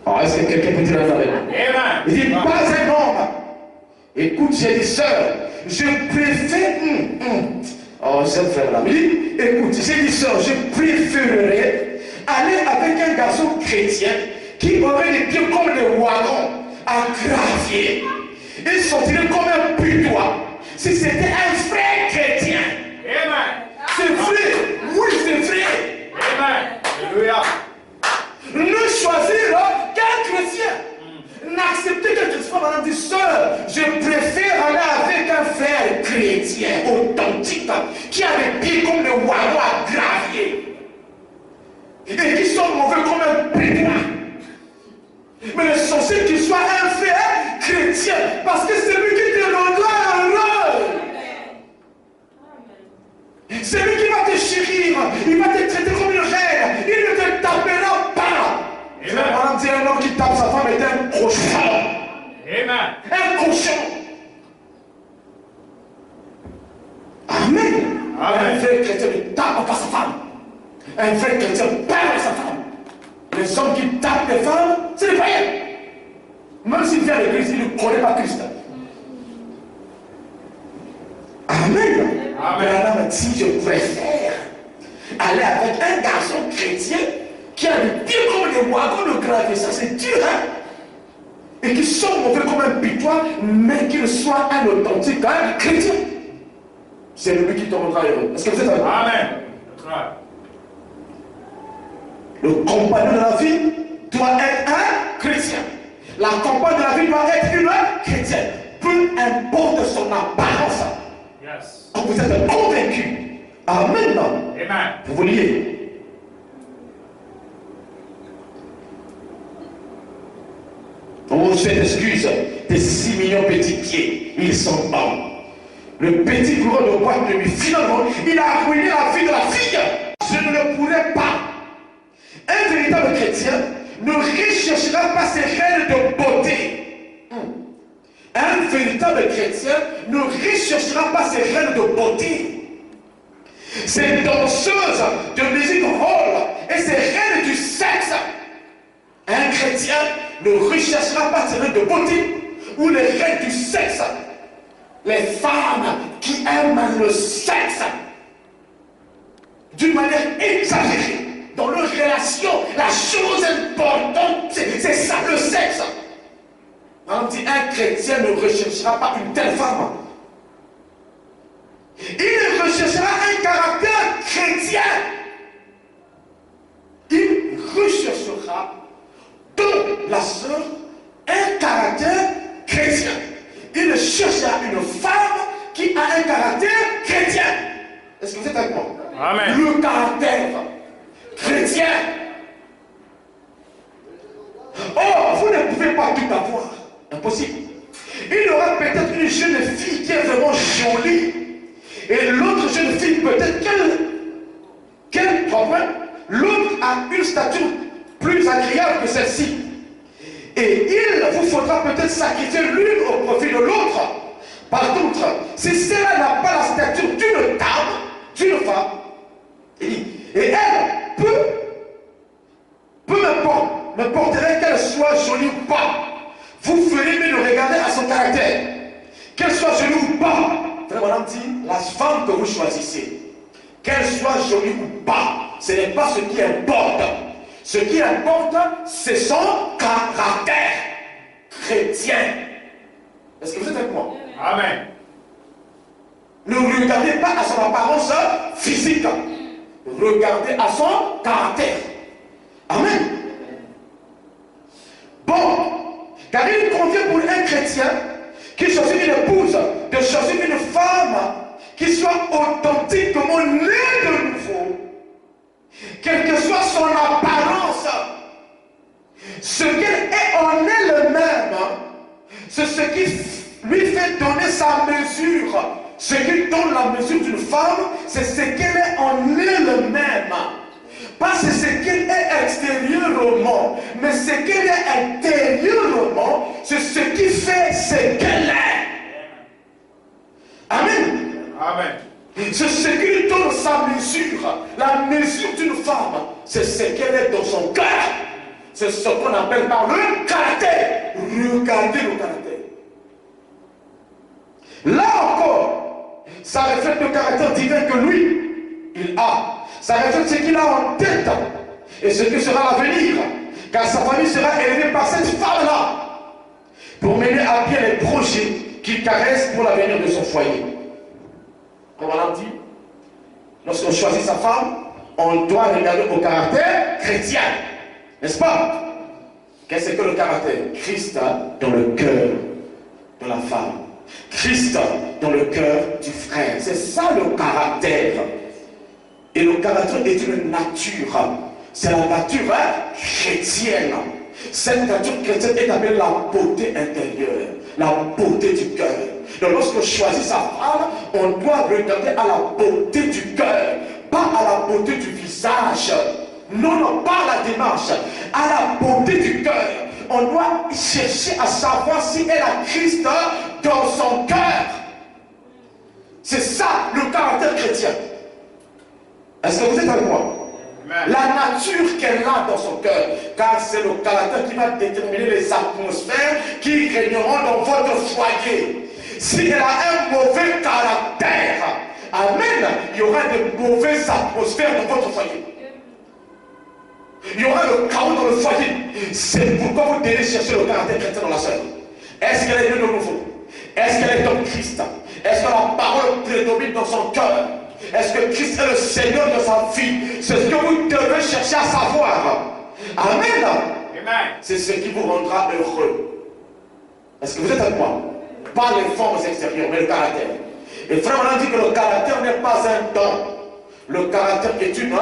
Alors, est-ce que quelqu'un peut dire la vérité? Amen. Il dit, pas un homme. Écoute, j'ai dit, sœur, je préfère. Oh, cette frère-là. Il dit, écoute, j'ai dit, sœur, je préférerais aller avec un garçon chrétien qui aurait des pieds comme des wagons à gravier. Il sortirait comme un putois. Si c'était un frère chrétien. Amen. C'est vrai. Oui, c'est vrai. Amen. Alléluia. Ne choisir qu'un chrétien. N'acceptez que tu sois madame dit, sœur, je préfère aller avec un frère chrétien authentique qui a des pieds comme des wagons à gravier et qui sont mauvais comme un putois. Mais l'essentiel qu'il soit un frère chrétien, parce que c'est lui qui te rendra heureux. C'est lui qui va te chérir, il va te traiter comme une reine, il ne te tapera pas. On dit un homme qui tape sa femme est un cochon. Amen. Un cochon. Amen. Un vrai chrétien ne tape pas sa femme. Un vrai chrétien parle à sa femme. Les hommes qui tapent les femmes, c'est des païens. Même s'il vient à l'église, il ne connaît pas Christ. Amen. Amen. Si je préfère aller avec un garçon chrétien qui a des pieds comme des wagons de gravier, ça c'est dur, hein? Et qui sont mauvais comme un pitois, mais qu'il soit un authentique, un chrétien. C'est lui qui te rendra heureux. Est-ce que vous êtes avec moi? Amen. Le compagnon de la vie doit être un chrétien. La compagne de la vie doit être une chrétienne. Peu importe son apparence. Yes. Quand vous êtes convaincu. Amen. Amen. Vous vous liez. On se fait excuse des 6 millions de petits pieds. Ils sont bons. Le petit coureur de boîte de nuit, finalement, il a ruiné la vie de la fille. Je ne le pourrais pas. Un véritable chrétien ne recherchera pas ses règles de beauté. Un véritable chrétien ne recherchera pas ses règles de beauté. Ses danseuses de musique hall et ses règles du sexe. Un chrétien ne recherchera pas ses règles de beauté ou les règles du sexe. Les femmes qui aiment le sexe d'une manière exagérée. Dans leur relation, la chose importante, c'est ça, le sexe. On dit, un chrétien ne recherchera pas une telle femme. Il recherchera un caractère chrétien. Il recherchera dans la sœur un caractère chrétien. Il cherchera une femme qui a un caractère chrétien. Est-ce que vous êtes avec moi? Amen. Le caractère chrétien. Oh, vous ne pouvez pas tout avoir. Impossible. Il y aura peut-être une jeune fille qui est vraiment jolie. Et l'autre jeune fille, peut-être qu'elle problème. L'autre a une stature plus agréable que celle-ci. Et il vous faudra peut-être sacrifier l'une au profit de l'autre. Par contre, si celle-là n'a pas la stature d'une dame, d'une femme, et elle peu m'importerait qu'elle soit jolie ou pas. Vous ferez mieux de regarder à son caractère. Qu'elle soit jolie ou pas. Frère madame dit, la femme que vous choisissez, qu'elle soit jolie ou pas, ce n'est pas ce qui importe. Ce qui importe, c'est son caractère chrétien. Est-ce que vous êtes avec moi? Amen. Ne regardez pas à son apparence physique. Regardez à son caractère. Amen. Bon, car il convient pour un chrétien qui choisit une épouse de choisir une femme qui soit authentiquement née de nouveau, quelle que soit son apparence. Ce qu'elle est en elle-même, c'est ce qui lui fait donner sa mesure. Ce qui donne la mesure d'une femme, c'est ce qu'elle est en elle-même. Pas c'est ce qu'elle est extérieurement, mais ce qu'elle est intérieurement, c'est ce qui fait ce qu'elle est. Amen. Amen. C'est ce qui lui donne sa mesure. La mesure d'une femme, c'est ce qu'elle est dans son cœur. C'est ce qu'on appelle par le caractère. Regardez le caractère. Là encore, ça reflète le caractère divin que lui, il a. Ça reflète ce qu'il a en tête et ce que sera l'avenir. Car sa famille sera élevée par cette femme-là pour mener à bien les projets qu'il caresse pour l'avenir de son foyer. Comme on l'a dit, lorsqu'on choisit sa femme, on doit regarder au caractère chrétien. N'est-ce pas? Qu'est-ce que le caractère? Christ dans le cœur de la femme. Christ dans le cœur du frère. C'est ça le caractère. Et le caractère est une nature. C'est la nature chrétienne. Cette nature chrétienne est appelée la beauté intérieure. La beauté du cœur. Donc lorsqu'on choisit sa femme, on doit regarder à la beauté du cœur. Pas à la beauté du visage. Non, non, pas à la démarche. À la beauté du cœur. On doit chercher à savoir si elle a Christ dans son cœur. C'est ça le caractère chrétien. Est-ce que vous êtes avec moi? La nature qu'elle a dans son cœur. Car c'est le caractère qui va déterminer les atmosphères qui régneront dans votre foyer. Si elle a un mauvais caractère, amen, il y aura de mauvaises atmosphères dans votre foyer. Il y aura le chaos dans le foyer. C'est pourquoi vous devez chercher le caractère chrétien dans la sœur. Est-ce qu'elle est née de nouveau? Est-ce qu'elle est dans Christ? Est-ce que la parole prédomine dans son cœur? Est-ce que Christ est le Seigneur de sa vie? C'est ce que vous devez chercher à savoir. Amen. C'est ce qui vous rendra heureux. Est-ce que vous êtes avec moi? Pas les formes extérieures, mais le caractère. Et frère, on a dit que le caractère n'est pas un don. Le caractère est une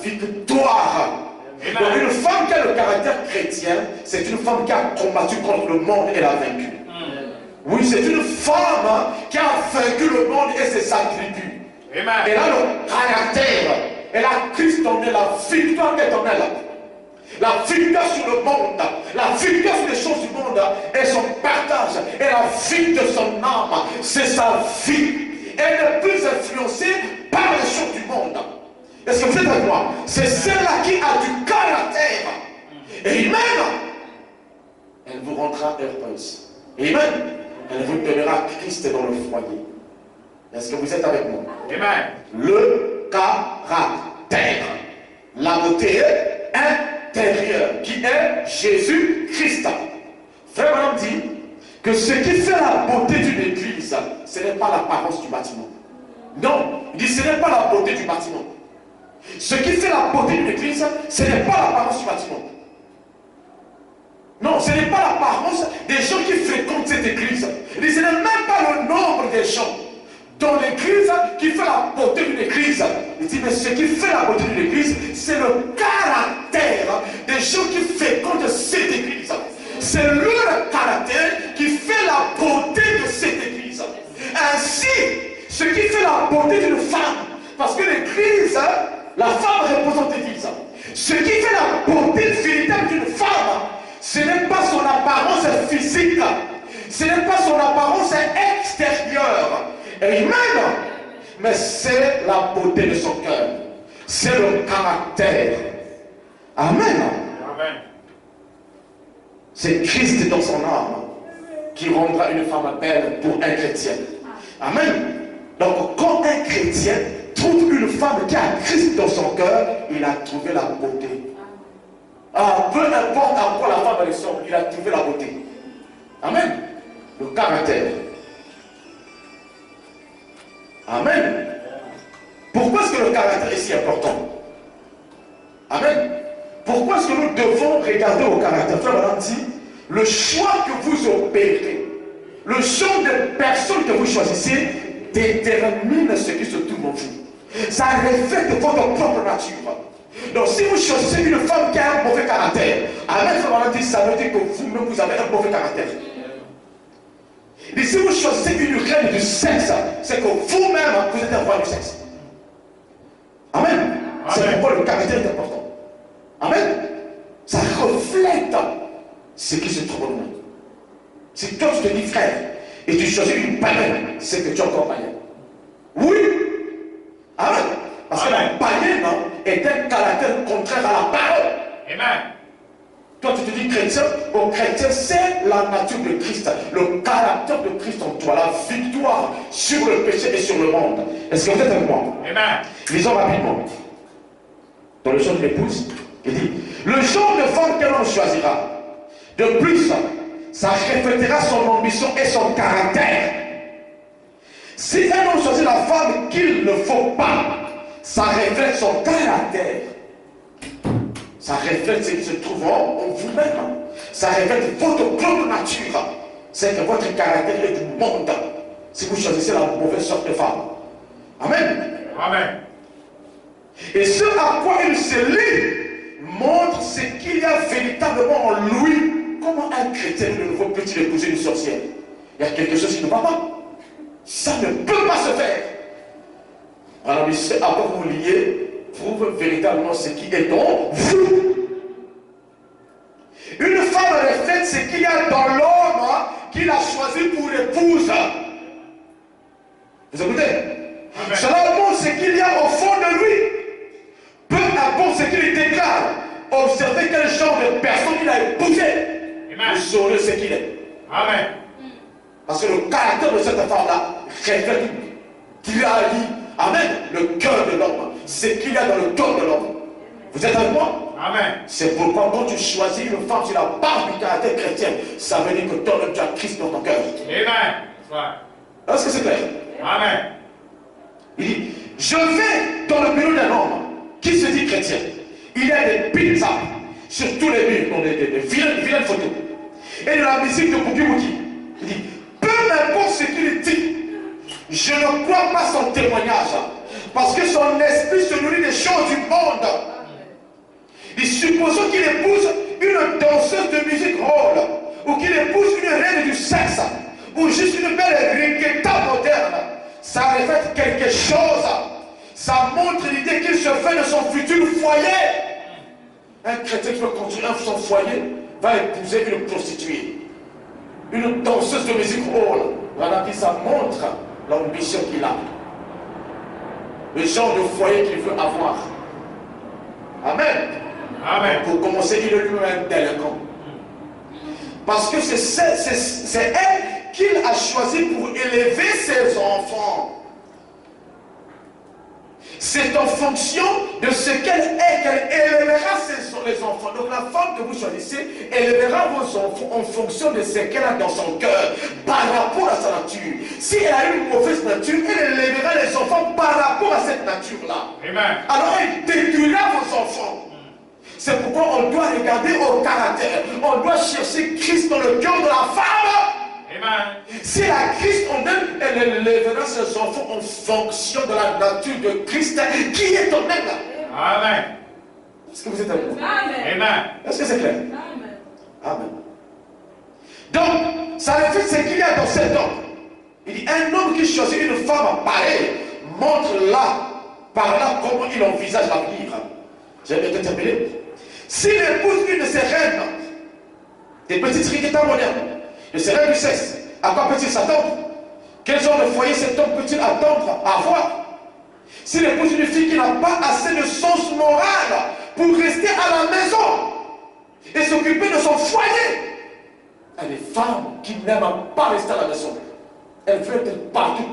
victoire. Donc une femme qui a le caractère chrétien, c'est une femme qui a combattu contre le monde et l'a vaincu. Oui, c'est une femme qui a vaincu le monde et ses attributs. Elle a le caractère. Elle a Christ en elle, la victoire est en elle. La victoire sur le monde, la victoire sur les choses du monde et son partage. Et la vie de son âme, c'est sa vie. Elle n'est plus influencée par les choses du monde. Est-ce que vous êtes avec moi? C'est celle-là qui a du caractère. Et même, elle vous rendra heureuse. Et même, elle vous donnera Christ dans le foyer. Est-ce que vous êtes avec moi? Amen. Le caractère. La beauté intérieure qui est Jésus-Christ. Frère Madame dit que ce qui fait la beauté d'une église, ce n'est pas l'apparence du bâtiment. Non, il dit ce n'est pas la beauté du bâtiment. Ce qui fait la beauté d'une église, ce n'est pas l'apparence du bâtiment. Non, ce n'est pas l'apparence des gens qui fréquentent cette église. Il dit ce n'est même pas le nombre des gens dans l'église qui fait la beauté d'une église. Il dit, mais ce qui fait la beauté d'une église, c'est le caractère des gens qui fréquentent cette église. C'est leur caractère qui fait la beauté de cette église. Ainsi, ce qui fait la beauté d'une femme, parce que l'église, la femme représente l'église. Ce qui fait la beauté véritable d'une femme, ce n'est pas son apparence physique, ce n'est pas son apparence extérieure. Amen. Mais c'est la beauté de son cœur. C'est le caractère. Amen. Amen. C'est Christ dans son âme qui rendra une femme belle pour un chrétien. Amen. Donc quand un chrétien trouve une femme qui a Christ dans son cœur, il a trouvé la beauté. Ah, peu importe à quoi la femme ressemble, il a trouvé la beauté. Amen. Le caractère. Amen. Pourquoi est-ce que le caractère est si important? Amen. Pourquoi est-ce que nous devons regarder au caractère? Frère Branham dit, le choix que vous opérez, le genre de personne que vous choisissez détermine ce qui se trouve en vous. Ça reflète votre propre nature. Donc si vous choisissez une femme qui a un mauvais caractère, Amen, Frère Branham dit, ça veut dire que vous-même vous avez un mauvais caractère. Et si vous choisissez une reine du sexe, c'est que vous-même vous êtes un roi du sexe. Amen. C'est pourquoi le caractère est important. Amen. Ça reflète ce qui se trouve en nous. Si toi tu te dis frère et tu choisis une païenne, c'est que tu es encore païen. Oui. Amen. Parce que la païenne est un caractère contraire à la parole. Amen. Toi tu te dis chrétien, au chrétien c'est la nature de Christ, le caractère de Christ en toi, la victoire sur le péché et sur le monde. Est-ce que vous êtes avec moi? Amen. Lisons rapidement. Dans le genre de l'épouse, il dit, le genre de femme qu'un homme choisira, de plus, ça reflètera son ambition et son caractère. Si un homme choisit la femme qu'il ne faut pas, ça reflète son caractère. Ça reflète ce qui se trouve en vous-même. Ça reflète votre propre nature. C'est que votre caractère est du monde. Si vous choisissez la mauvaise sorte de femme. Amen. Amen. Et ce à quoi il se lie montre ce qu'il y a véritablement en lui. Comment un chrétien ne veut plus épouser une sorcière? Il y a quelque chose qui ne va pas. Ça ne peut pas se faire. Alors, ce à quoi vous liez prouve véritablement ce qui est en vous. Une femme reflète ce qu'il y a dans l'homme qu'il a choisi pour épouse. Vous écoutez? Amen. Cela montre ce qu'il y a au fond de lui. Peu importe ce qu'il déclare, observez quel genre de personne il a épousé. Vous saurez ce qu'il est. Amen. Parce que le caractère de cette femme-là reflète trahit, amen, le cœur de l'homme. Ce qu'il y a dans le cœur de l'homme. Vous êtes avec moi? Amen. C'est pourquoi quand tu choisis une femme sur la base du caractère chrétien, ça veut dire que toi-même tu as Christ dans ton cœur. Amen. Est-ce que c'est clair? Amen. Il dit, je vais dans le bureau d'un homme qui se dit chrétien. Il y a des pizzas sur tous les murs, des vilaines photos. Et de la musique de Boogie Boogie. Il dit, peu importe ce qu'il dit, je ne crois pas son témoignage. Parce que son esprit se nourrit des choses du monde. Et supposons qu'il épouse une danseuse de musique rôle, ou qu'il épouse une reine du sexe, ou juste une belle reggaeton moderne, ça reflète quelque chose. Ça montre l'idée qu'il se fait de son futur foyer. Un chrétien qui veut construire son foyer va épouser une prostituée, une danseuse de musique rôle. Voilà, puis ça montre l'ambition qu'il a, le genre de foyer qu'il veut avoir. Amen. Amen. Pour commencer, il est lui-même délinquant. Parce que c'est elle qu'il a choisi pour élever ses enfants. C'est en fonction de ce qu'elle est qu'elle élèvera les enfants. Donc la femme que vous choisissez élèvera vos enfants en fonction de ce qu'elle a dans son cœur, par rapport à sa nature. Si elle a une mauvaise nature, elle élèvera les enfants par rapport à cette nature-là. Alors elle détruira vos enfants. C'est pourquoi on doit regarder au caractère. On doit chercher Christ dans le cœur de la femme. Amen. Si la Christ en elle, elle élèvera ses enfants en fonction de la nature de Christ qui est en elle. Amen. Est-ce que vous êtes avec moi? Amen. Est-ce que c'est clair? Amen. Donc, ça reflète ce qu'il y a dans cet homme. Il dit, un homme qui choisit une femme pareille montre là, par là, comment il envisage l'avenir. J'ai bien terminé. S'il épouse une de ses reines, des petites riquetas modernes, de ses reines du sexe, à quoi peut-il s'attendre? Quel genre de foyer cet homme peut-il attendre à avoir? S'il épouse une fille qui n'a pas assez de sens moral pour rester à la maison et s'occuper de son foyer, il y a des femmes qui n'aiment pas rester à la maison. Elles veulent être partout.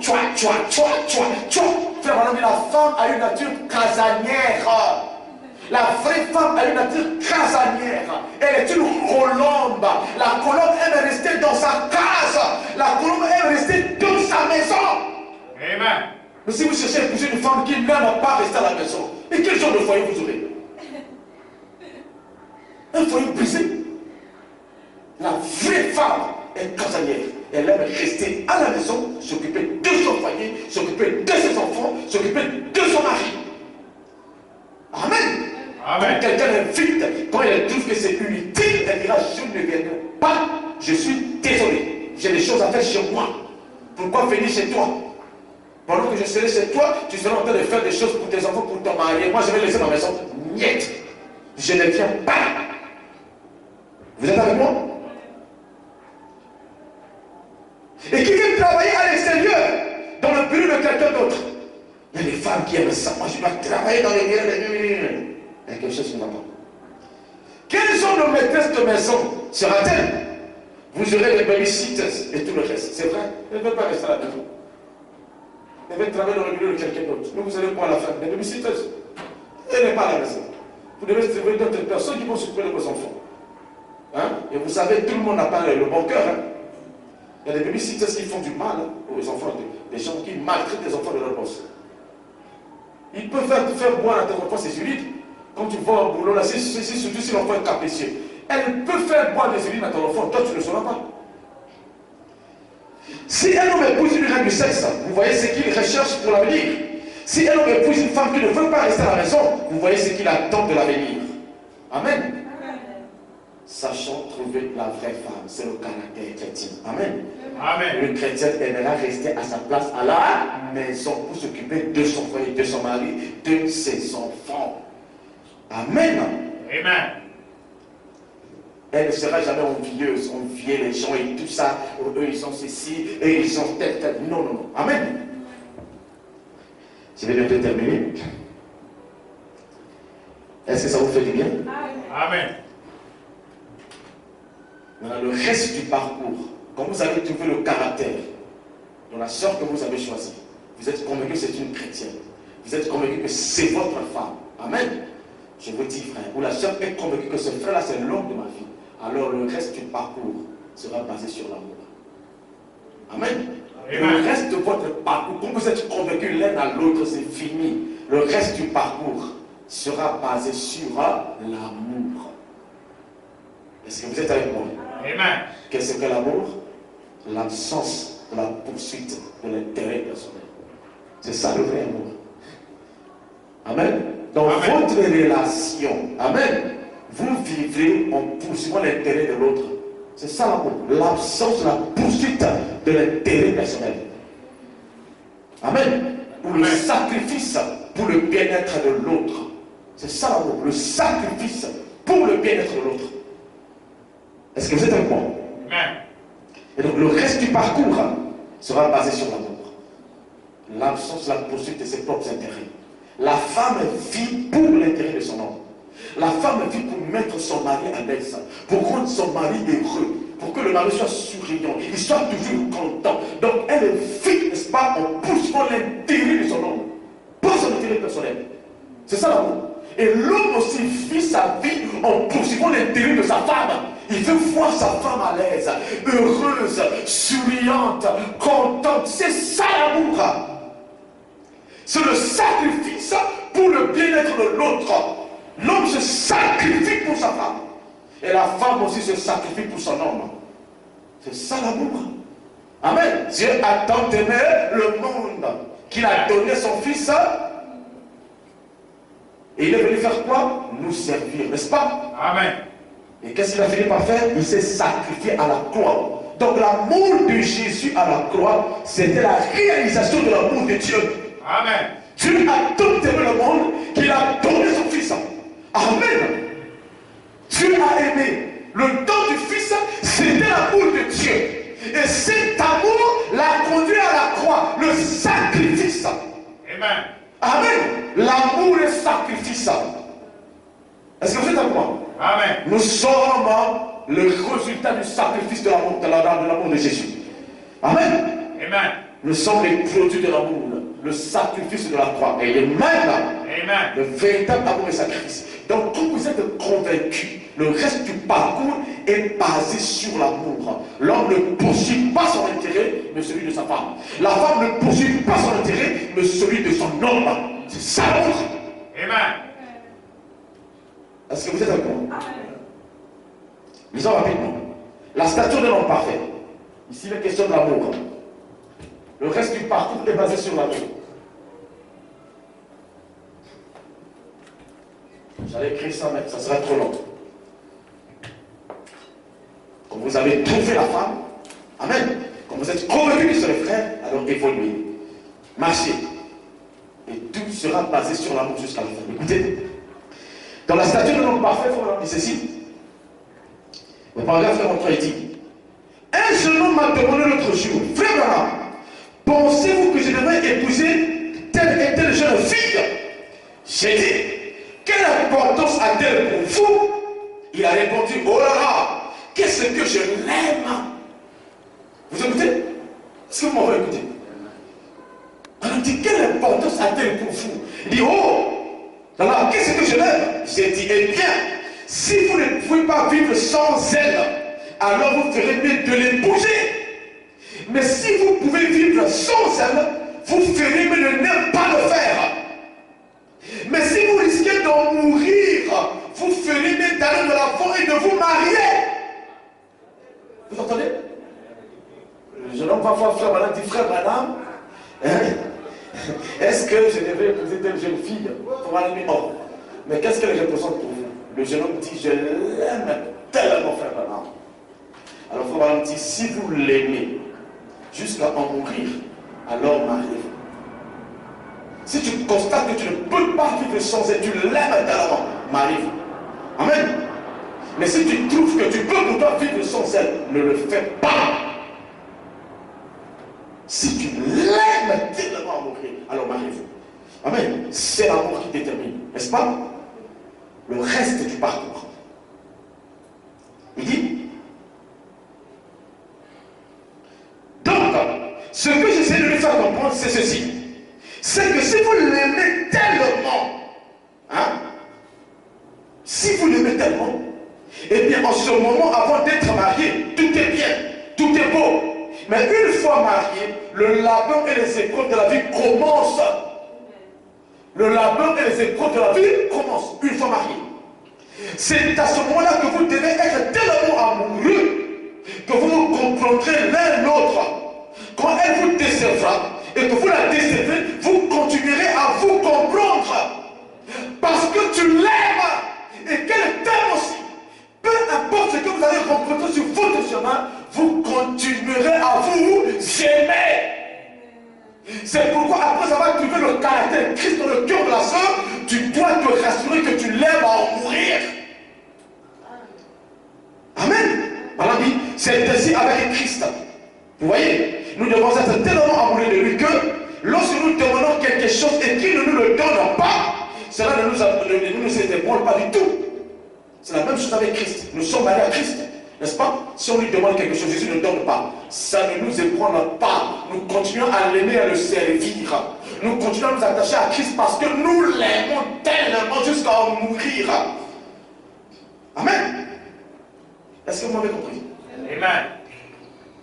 La femme a une nature casanière. La vraie femme a une nature casanière. Elle est une colombe. La colombe aime rester dans sa case. La colombe aime rester dans sa maison. Amen. Mais si vous cherchez à épouser une femme qui n'aime pas rester à la maison, et quel genre de foyer vous aurez? Un foyer brisé. La vraie femme est casanière. Elle aime rester à la maison, s'occuper de son foyer, s'occuper de ses enfants, s'occuper de son mari. Amen. Amen. Quand quelqu'un l'invite, quand elle trouve que c'est inutile, elle dira je ne viendrai pas, je suis désolé. J'ai des choses à faire chez moi. Pourquoi venir chez toi? Pendant que je serai chez toi, tu seras en train de faire des choses pour tes enfants, pour ton mari. Moi, je vais laisser ma maison. Niet. Je ne viens pas. Vous êtes avec moi? Et qui vient travailler à l'extérieur, dans le bureau de quelqu'un d'autre. Il y a des femmes qui aiment ça. Moi, je vais travailler dans les bureaux de... Il y a quelque chose qui ne va pas. Quelles sont nos maîtresses de maison? Sera-t-elle? Vous aurez les babysitters et tout le reste. C'est vrai? Elle ne veut pas rester à la maison. Elle veut travailler dans le bureau de quelqu'un d'autre. Donc vous allez quoi à la fin? Les babysitters. Elle n'est pas à la maison. Vous devez trouver d'autres personnes qui vont s'occuper de vos enfants. Hein? Et vous savez, tout le monde n'a pas le bon cœur. Hein? Il y a des babysitters qui font du mal aux enfants, des gens qui maltraitent les enfants de leur boss. Ils peuvent faire boire à tes enfants, c'est juridique. Quand tu vas au boulot, là, surtout si l'enfant est capricieux, elle peut faire boire des urines à ton enfant, toi tu ne le sauras pas. Si un homme épouse une reine du sexe, vous voyez ce qu'il recherche pour l'avenir. Si un homme épouse une femme qui ne veut pas rester à la maison, vous voyez ce qu'il attend de l'avenir. Amen. Sachant trouver la vraie femme, c'est le caractère chrétien. Amen. Amen. Le chrétien aimera rester à sa place à la maison pour s'occuper de son foyer, de son mari, de ses enfants. Amen. Amen. Elle ne sera jamais envieuse, envier les gens et tout ça. Eux, ils sont ceci et ils sont tel. Non, non, non. Amen. Je vais bientôt terminer. Est-ce que ça vous fait du bien? Amen. Maintenant, le reste du parcours, quand vous avez trouvé le caractère de la sœur que vous avez choisie, vous êtes convaincu que c'est une chrétienne. Vous êtes convaincu que c'est votre femme. Amen. Je vous dis, frère, ou la sœur est convaincue que ce frère-là, c'est l'homme de ma vie. Alors le reste du parcours sera basé sur l'amour. Amen. Amen. Le reste de votre parcours, quand vous êtes convaincus l'un à l'autre, c'est fini. Le reste du parcours sera basé sur l'amour. Est-ce que vous êtes avec moi? Amen. Qu'est-ce que l'amour? L'absence de la poursuite de l'intérêt personnel. C'est ça le vrai amour. Amen. Dans Amen. votre relation, amen, vous vivrez en poursuivant l'intérêt de l'autre. C'est ça l'amour. L'absence de la poursuite de l'intérêt personnel. Amen. Ou le sacrifice pour le bien-être de l'autre. C'est ça l'amour. Le sacrifice pour le bien-être de l'autre. Est-ce que vous êtes avec moi? Amen. Et donc le reste du parcours sera basé sur l'amour. L'absence de la poursuite de ses propres intérêts. La femme vit pour l'intérêt de son homme. La femme vit pour mettre son mari à l'aise, pour rendre son mari heureux, pour que le mari soit souriant, il soit toujours content. Donc elle vit, n'est-ce pas, en poursuivant l'intérêt de son homme, pas son intérêt personnel. C'est ça l'amour. Et l'homme aussi vit sa vie en poursuivant l'intérêt de sa femme. Il veut voir sa femme à l'aise, heureuse, souriante, contente. C'est ça l'amour. C'est le sacrifice pour le bien-être de l'autre. L'homme se sacrifie pour sa femme. Et la femme aussi se sacrifie pour son homme. C'est ça l'amour. Amen. Dieu a tant aimé le monde qu'il a donné son fils. Et il est venu faire quoi? Nous servir, n'est-ce pas? Amen. Et qu'est-ce qu'il a fini par faire? Il s'est sacrifié à la croix. Donc l'amour de Jésus à la croix, c'était la réalisation de l'amour de Dieu. Amen. Dieu a tant aimé le monde qu'il a donné son fils. Amen. Dieu a aimé. Le don du fils, c'était l'amour de Dieu. Et cet amour l'a conduit à la croix, le sacrifice. Amen. Amen. L'amour et le sacrifice. Est-ce que vous êtes avec moi? Amen. Nous sommes le résultat du sacrifice de l'amour de Jésus. Amen. Amen. Nous sommes les produits de l'amour, le sacrifice de la croix. Et il est même Amen. le véritable amour et sacrifice. Donc, quand vous êtes convaincu, le reste du parcours est basé sur l'amour. L'homme ne poursuit pas son intérêt, mais celui de sa femme. La femme ne poursuit pas son intérêt, mais celui de son homme. C'est ça l'amour. Amen. Est-ce que vous êtes avec moi? Lisons rapidement. La stature d'un homme parfait. Ici, il est question de l'amour. Le reste du parcours est basé sur l'amour. J'allais écrire ça, mais ça sera trop long. Quand vous avez trouvé la femme, amen. Quand vous êtes convaincu que c'est le frère, alors évoluez. Marchez. Et tout sera basé sur l'amour jusqu'à la fin. Écoutez, dans la statue de l'homme parfait, il faut dire ceci. Le paragraphe 43, il dit: un jeune homme m'a demandé l'autre jour, frère Branham, pensez-vous que je devrais épouser telle et telle jeune fille? J'ai dit, quelle importance a-t-elle pour vous? Il a répondu, oh là là, qu'est-ce que je l'aime. Vous écoutez? Est-ce que vous m'avez écouté? On a dit, quelle importance a-t-elle pour vous? Il dit, oh, alors qu'est-ce que je l'aime? J'ai dit, eh bien, si vous ne pouvez pas vivre sans elle, alors vous ferez mieux de l'épouser. Mais si vous pouvez vivre sans elle, vous ferez mieux de ne pas le faire. Mais si vous risquez d'en mourir, vous ferez mieux d'aller de l'avant et de vous marier. Vous entendez? Le jeune homme va voir frère Madame, dit, frère Madame, est-ce que je devrais épouser telle jeune fille pour aller mort? Mais qu'est-ce qu'elle représente pour vous? Le jeune homme dit, je l'aime tellement, frère Madame. Alors frère Madame dit, si vous l'aimez jusqu'à en mourir, alors mariez-vous. Si tu constates que tu ne peux pas vivre sans elle, tu l'aimes tellement, marie-vous. Amen. Mais si tu trouves que tu peux pourtant vivre sans elle, ne le fais pas. Si tu l'aimes tellement à mourir, alors marie-vous. Amen. C'est l'amour qui détermine, n'est-ce pas? Le reste du parcours. Il dit, donc, ce que j'essaie de lui faire comprendre, c'est ceci. C'est que si vous l'aimez tellement, hein, si vous l'aimez tellement, eh bien en ce moment, avant d'être marié, tout est bien, tout est beau. Mais une fois marié, le labeur et les épreuves de la vie commencent. Le labeur et les épreuves de la vie commencent une fois marié. C'est à ce moment-là que vous devez être tellement amoureux que vous vous comprendrez l'un l'autre. Quand elle vous desservra et que vous la desservez, vous continuerez à vous comprendre. Parce que tu l'aimes et qu'elle t'aime aussi. Peu importe ce que vous allez rencontrer sur votre chemin, vous continuerez à vous aimer. C'est pourquoi après avoir trouvé le caractère de Christ dans le cœur de la sœur, tu dois te rassurer que tu l'aimes à en mourir. Amen. Voilà, dit, c'est ainsi avec Christ. Vous voyez, nous devons être tellement amoureux de lui que lorsque nous demandons quelque chose et qu'il ne nous le donne pas, cela ne nous ébranle pas du tout. C'est la même chose avec Christ. Nous sommes allés à Christ, n'est-ce pas? Si on lui demande quelque chose, Jésus ne donne pas. Ça ne nous ébranle pas. Nous continuons à l'aimer et à le servir. Nous continuons à nous attacher à Christ parce que nous l'aimons tellement jusqu'à en mourir. Amen. Est-ce que vous m'avez compris? Amen.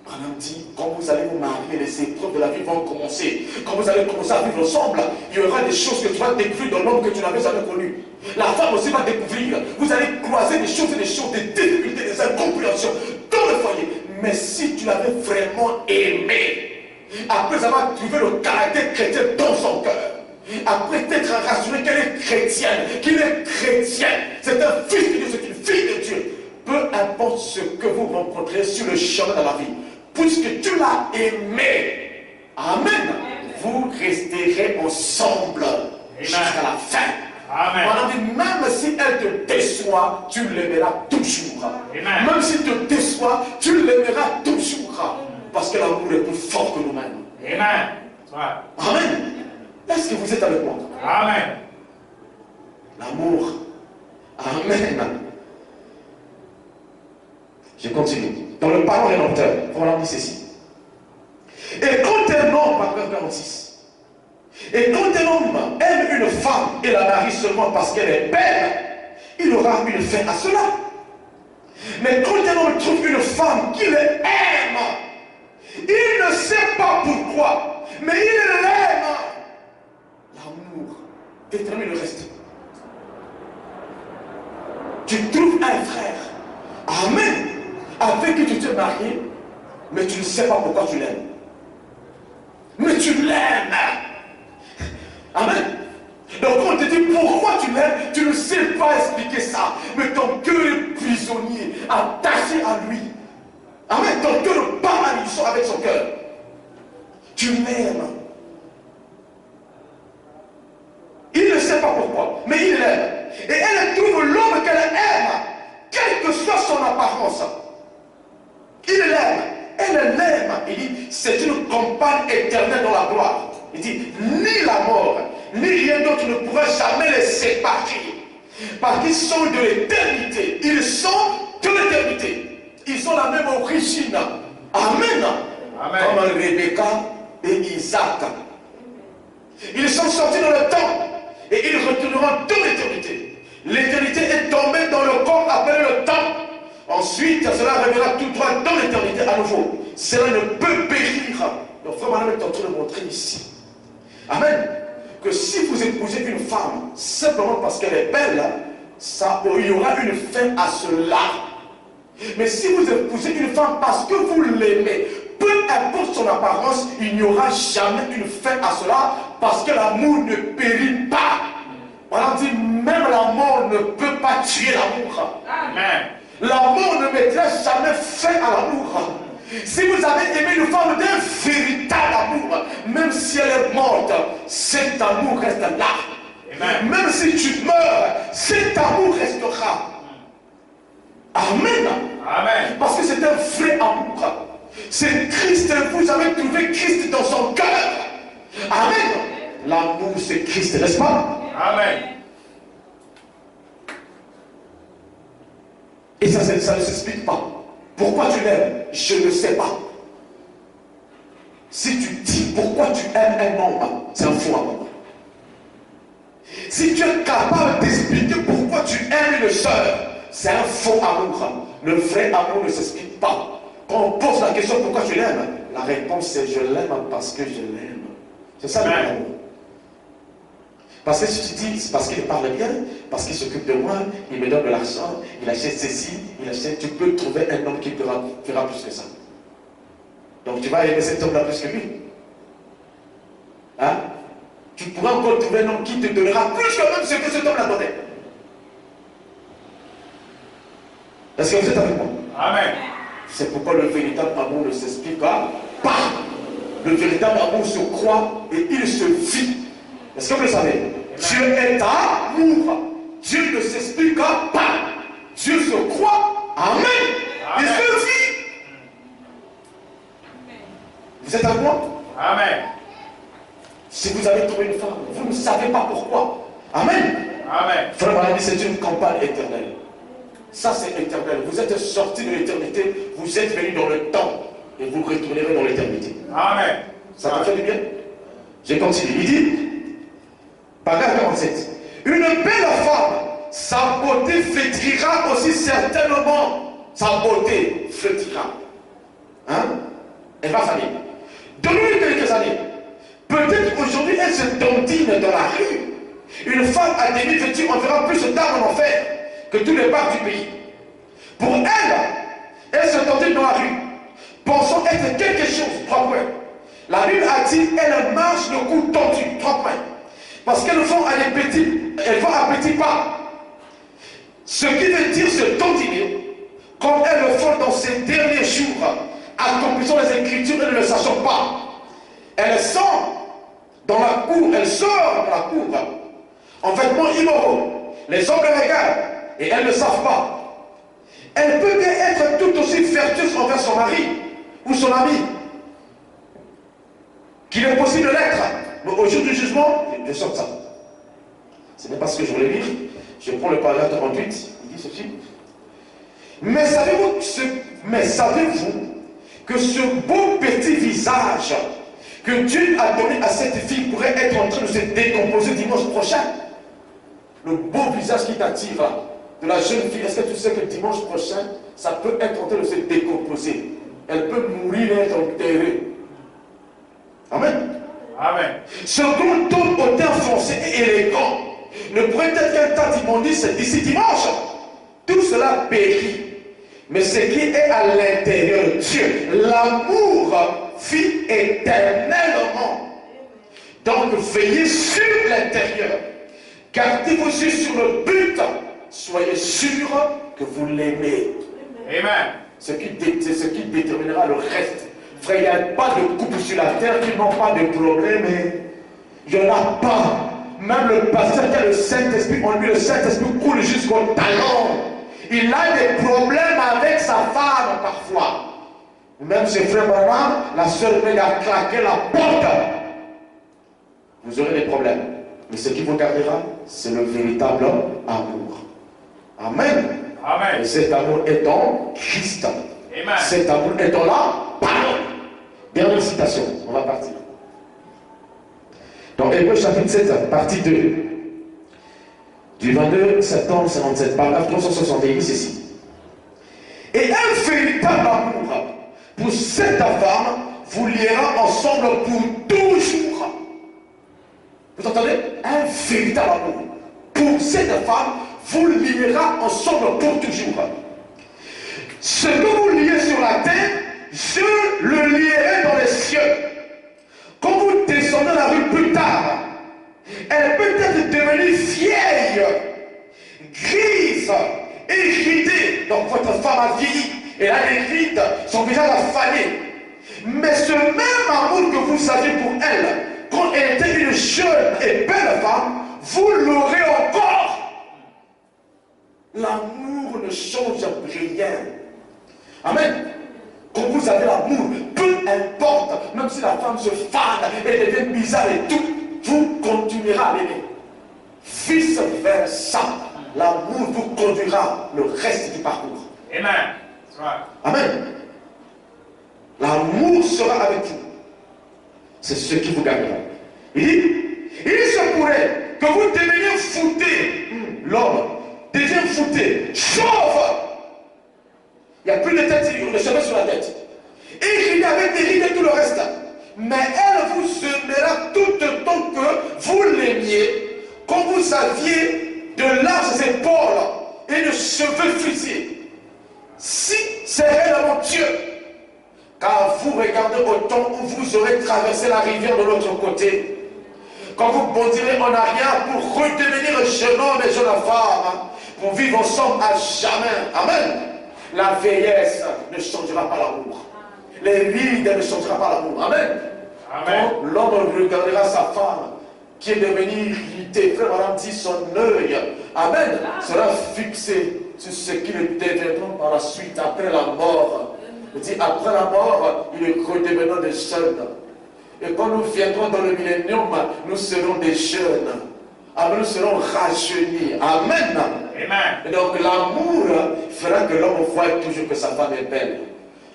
Branham dit, quand vous allez vous marier, les épreuves de la vie vont commencer. Quand vous allez commencer à vivre ensemble, il y aura des choses que tu vas découvrir dans l'homme que tu n'avais jamais connu. La femme aussi va découvrir. Vous allez croiser des choses, des difficultés, des incompréhensions dans le foyer. Mais si tu l'avais vraiment aimé, après avoir trouvé le caractère chrétien dans son cœur, après t'être rassuré qu'elle est chrétienne, qu'il est chrétien, c'est un fils de Dieu, c'est une fille de Dieu. Peu importe ce que vous rencontrez sur le chemin de la vie, puisque tu l'as aimé, amen, vous resterez ensemble jusqu'à la fin. Amen. On a dit, même si elle te déçoit, tu l'aimeras toujours. Amen. Même si te déçoit, tu l'aimeras toujours. Parce que l'amour est plus fort que nous-mêmes. Amen. Amen. Est-ce que vous êtes avec moi? Amen. L'amour. Amen. Je continue. Dans le parent rédempteur, on dit ceci. Et quand un homme, paragraphe 46, et quand un homme aime une femme et la marie seulement parce qu'elle est belle, il aura une fin à cela. Mais quand un homme trouve une femme qu'il aime, il ne sait pas pourquoi, mais il l'aime. L'amour détermine le reste. Tu trouves un frère, amen, avec qui tu t'es marié, mais tu ne sais pas pourquoi tu l'aimes. Mais tu l'aimes. Amen. Donc quand on te dit pourquoi tu l'aimes, tu ne sais pas expliquer ça. Mais ton cœur est prisonnier, attaché à lui. Amen. Ton cœur bat à l'unisson avec son cœur. Tu l'aimes. Il ne sait pas pourquoi, mais il l'aime. Et elle trouve l'homme qu'elle aime, quelle que soit son apparence. Il l'aime. Elle l'aime. Il dit, c'est une compagne éternelle dans la gloire. Il dit, ni la mort, ni rien d'autre ne pourra jamais les séparer. Parce qu'ils sont de l'éternité. Ils sont de l'éternité. Ils ont la même origine. Amen. Amen. Comme Rebecca et Isaac. Ils sont sortis dans le temps et ils retourneront dans l'éternité. L'éternité est tombée dans le corps appelé le temps. Ensuite, cela reviendra tout droit dans l'éternité à nouveau. Cela ne peut périr. Donc, frère Madame est en train de montrer ici. Amen. Que si vous épousez une femme simplement parce qu'elle est belle, il y aura une fin à cela. Mais si vous épousez une femme parce que vous l'aimez, peu importe son apparence, il n'y aura jamais une fin à cela parce que l'amour ne périt pas. On dit même la mort ne peut pas tuer l'amour. Amen. L'amour ne mettra jamais fin à l'amour. Si vous avez aimé une femme d'un véritable amour, même si elle est morte, cet amour reste là. Amen. Même si tu meurs, cet amour restera. Amen. Amen. Parce que c'est un vrai amour. C'est Christ, vous avez trouvé Christ dans son cœur. Amen. L'amour c'est Christ, n'est-ce pas? Amen. Et ça ne s'explique pas. Pourquoi tu l'aimes? Je ne sais pas. Si tu dis pourquoi tu aimes un homme, c'est un faux amour. Si tu es capable d'expliquer pourquoi tu aimes une soeur, c'est un faux amour. Le vrai amour ne s'explique pas. Quand on pose la question pourquoi tu l'aimes, la réponse c'est je l'aime parce que je l'aime. C'est ça l'amour. Parce que si tu dis, c'est parce qu'il parle bien, parce qu'il s'occupe de moi, il me donne de l'argent, il achète ceci, il achète, tu peux trouver un homme qui te fera plus que ça. Donc tu vas aimer cet homme-là plus que lui. Hein? Tu pourras encore trouver un homme qui te donnera plus que même ce que cet homme l'a donné. Est-ce que vous êtes avec moi? Amen. C'est pourquoi le véritable amour ne s'explique pas. Le véritable amour se croit et il se vit. Est-ce que vous le savez? Amen. Dieu est amour. Dieu ne s'explique pas. Dieu se croit. Amen. Amen. Il se vit. Amen. Vous êtes avec moi? Amen. Si vous avez trouvé une femme, vous ne savez pas pourquoi. Amen. Amen. Frère Maladie, c'est une campagne éternelle. Ça c'est éternel. Vous êtes sortis de l'éternité, vous êtes venus dans le temps et vous retournerez dans l'éternité. Amen. Ça te fait du bien? Je continue. Il dit, paragraphe 47. Une belle femme, sa beauté flétrira aussi certainement. Sa beauté flétrira. Hein? Elle va faillir. Donne-lui quelques années. Peut-être aujourd'hui elle se dandine dans la rue. Une femme à demi vêtue enverra plus d'armes en enfer que tous les bars du pays. Pour elle, elle se dandine dans la rue, pensant être quelque chose. 3 points. La Bible a dit, elle marche le cou tendu. 3 points. Parce qu'elles vont à petits pas. Ce qui veut dire se dandiner, comme elles le font dans ces derniers jours, accomplissant les Écritures et ne le sachant pas. Elle sort dans la cour, elle sort dans la cour, en vêtements immoraux. Les hommes les regardent et elles ne savent pas. Elle peut bien être tout aussi vertueuse envers son mari ou son ami qu'il est possible de l'être. Mais au jour du jugement, je sors ça. Ce n'est pas ce que je voulais lire. Je prends le paragraphe 38, il dit ceci. Mais savez-vous que ce beau petit visage que Dieu a donné à cette fille pourrait être en train de se décomposer dimanche prochain? Le beau visage qui t'attire, de la jeune fille, est-ce que tu sais que dimanche prochain, ça peut être en train de se décomposer. Elle peut mourir et être enterrée. Amen. Amen. Ce grand homme au teint foncé et élégant ne pourrait être qu'un tas d'immondices d'ici dimanche. Tout cela périt. Mais ce qui est à l'intérieur de Dieu, l'amour vit éternellement. Donc veillez sur l'intérieur. Gardez vos yeux sur le but. Soyez sûr que vous l'aimez. Amen. C'est ce qui déterminera le reste. Frère, il n'y a pas de couple sur la terre qui n'ont pas de problème. Il n'y en a pas. Même le pasteur qui a le Saint-Esprit, en lui, le Saint-Esprit coule jusqu'au talon. Il a des problèmes avec sa femme parfois. Même chez Frère Branham, la sœur lui a claqué la porte. Vous aurez des problèmes. Mais ce qui vous gardera, c'est le véritable amour. Amen. Amen. Et cet amour est en Christ. Amen. Cet amour est en la parole. Dernière citation, on va partir. Dans Hébreux chapitre 7, partie 2, du 22 septembre 57, paragraphe 361, ceci. Et un véritable amour pour cette femme vous liera ensemble pour toujours. Vous entendez? Un véritable amour pour cette femme vous liera ensemble pour toujours. Ce que vous liez sur la terre, je le lierai dans les cieux. Quand vous descendez la rue plus tard, elle peut être devenue vieille, grise, irritée. Donc votre femme a vieilli, elle a des rides, son visage a fané. Mais ce même amour que vous aviez pour elle, quand elle était une jeune et belle femme, vous l'aurez encore. L'amour ne change rien. Amen. Quand vous avez l'amour, peu importe, même si la femme se fane et devient bizarre et tout, vous continuerez à l'aimer. Vice versa, l'amour vous conduira le reste du parcours. Amen. Amen. L'amour sera avec vous. C'est ce qui vous gagnera. Il dit, il se pourrait que vous deveniez fouté. L'homme devient fouté, chauve. Il n'y a plus de tête, de cheveux sur la tête. Et il avec des rides et tout le reste. Mais elle vous aimera tout autant que vous l'aimiez, quand vous aviez de larges épaules et de cheveux frisés. Si c'est réellement Dieu, car vous regardez au temps où vous aurez traversé la rivière de l'autre côté, quand vous bondirez en arrière pour redevenir jeune homme et jeune femme, pour vivre ensemble à jamais. Amen. La vieillesse ne changera pas l'amour. Les rides ne changera pas l'amour. Amen. Amen. Quand l'homme regardera sa femme qui est devenue irritée, frère madame dit son œil, amen, sera fixé sur ce qu'ils deviendront par la suite, après la mort. Il dit, après la mort, il est redevenant des jeunes. Et quand nous viendrons dans le millénium, nous serons des jeunes. Amen, nous serons rajeunis. Amen. Amen. Et donc l'amour fera que l'homme voit toujours que sa femme est belle.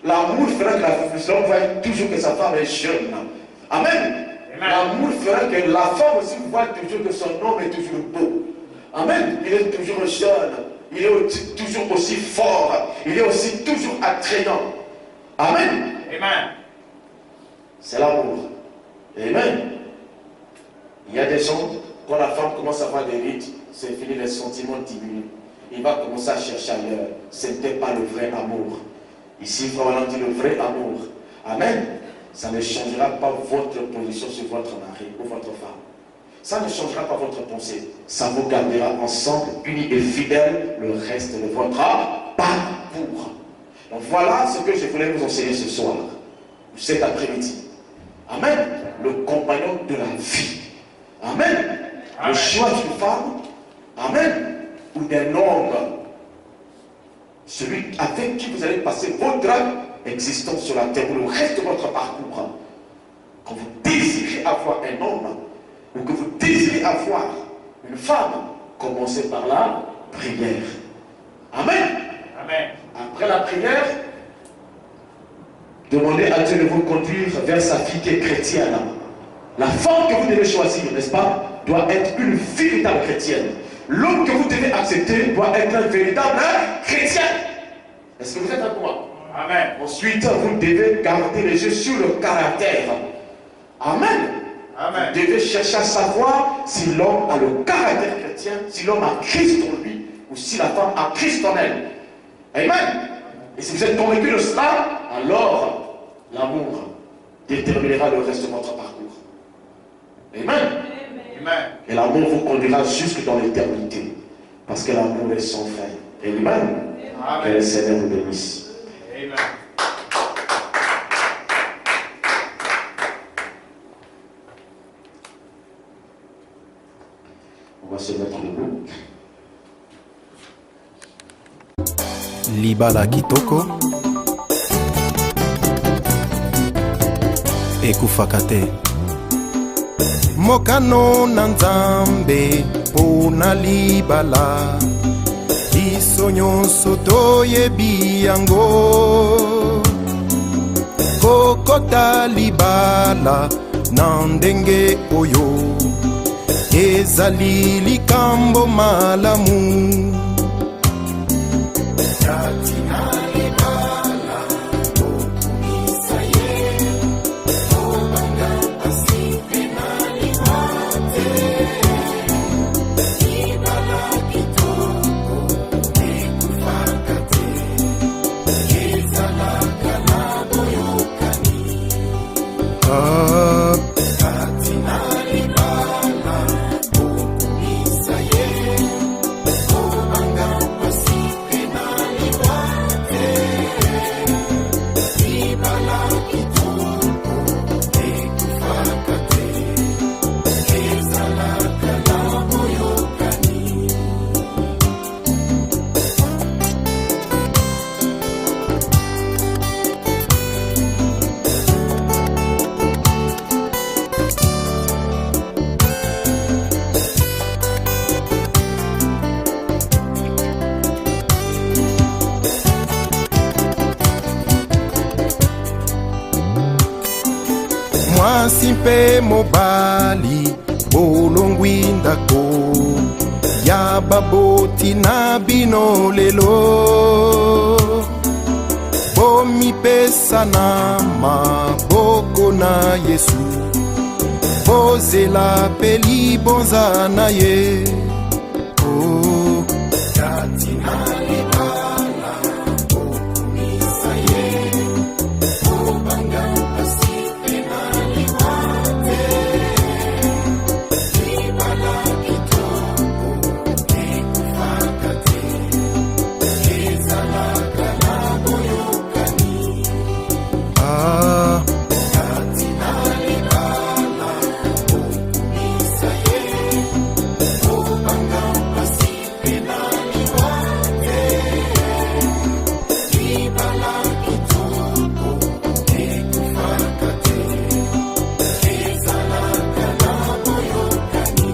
L'amour fera que l'homme voit toujours que sa femme est jeune. Amen. L'amour fera que la femme aussi voit toujours que son homme est toujours beau. Amen. Il est toujours jeune. Il est toujours aussi fort. Il est aussi toujours attrayant. Amen. Amen. C'est l'amour. Amen. Il y a des gens, quand la femme commence à avoir des rides, c'est fini, les sentiments diminuent. Il va commencer à chercher ailleurs. Ce n'était pas le vrai amour. Ici, vraiment dit le vrai amour. Amen. Ça ne changera pas votre position sur votre mari ou votre femme. Ça ne changera pas votre pensée. Ça vous gardera ensemble, unis et fidèles, le reste de votre parcours. Donc voilà ce que je voulais vous enseigner ce soir, cet après-midi. Amen. Le compagnon de la vie. Amen. Amen. Le choix d'une femme. Amen. Ou d'un homme. Celui avec qui vous allez passer votre existence sur la terre, ou le reste de votre parcours. Quand vous désirez avoir un homme, ou que vous désirez avoir une femme, commencez par la prière. Amen. Amen. Après la prière, demandez à Dieu de vous conduire vers sa fille qui est chrétienne. La femme que vous devez choisir, n'est-ce pas, doit être une véritable chrétienne. l'homme que vous devez accepter doit être un véritable chrétien. Est-ce que vous êtes avec moi? Amen. Ensuite, vous devez garder les yeux sur le caractère. Amen. Amen. Vous devez chercher à savoir si l'homme a le caractère chrétien, si l'homme a Christ en lui, ou si la femme a Christ en elle. Amen. Et si vous êtes convaincu de cela, alors l'amour déterminera le reste de votre parcours. Amen. Amen. Et l'amour vous conduira jusque dans l'éternité. Parce que l'amour est sans fin. Amen. Que le Seigneur vous bénisse. Amen. On va se mettre debout. Libala kitoko ekufaka te. Mokano na Nzambe pona libala, biso nyonso toyebi yango. Kokota libala na ndenge oyo ezali likambo malamu. Mwasi mpe mobali bolongwi ndako ya baboti na bino lelo. Bomipesa na maboko na Yesu, bozela pe libonza na ye. Oh, kati na libala okumisa ye, obanga pasipe na liwate. Libala kitoko ekufaka te, ezalaka na boyokani. Ah, kati na libala okumisa ye, obanga pasipe na liwate. Libala kitoko ekufaka te, ezalaka na boyokani.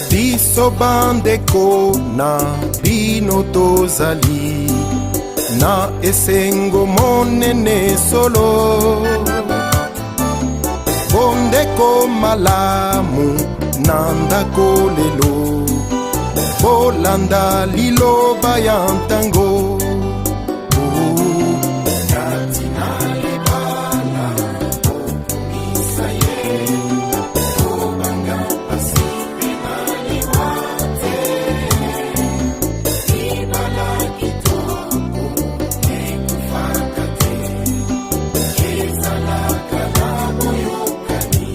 Biso bandeko na bino tozali na esengo monene solo. Bondeko malamu na ndako lelo, bolanda liloba ya ntango. Oh, kati na libala okumisa ye, obanga pasipe na liwate. Libala kitoko ekufaka te, ezalaka na boyokani.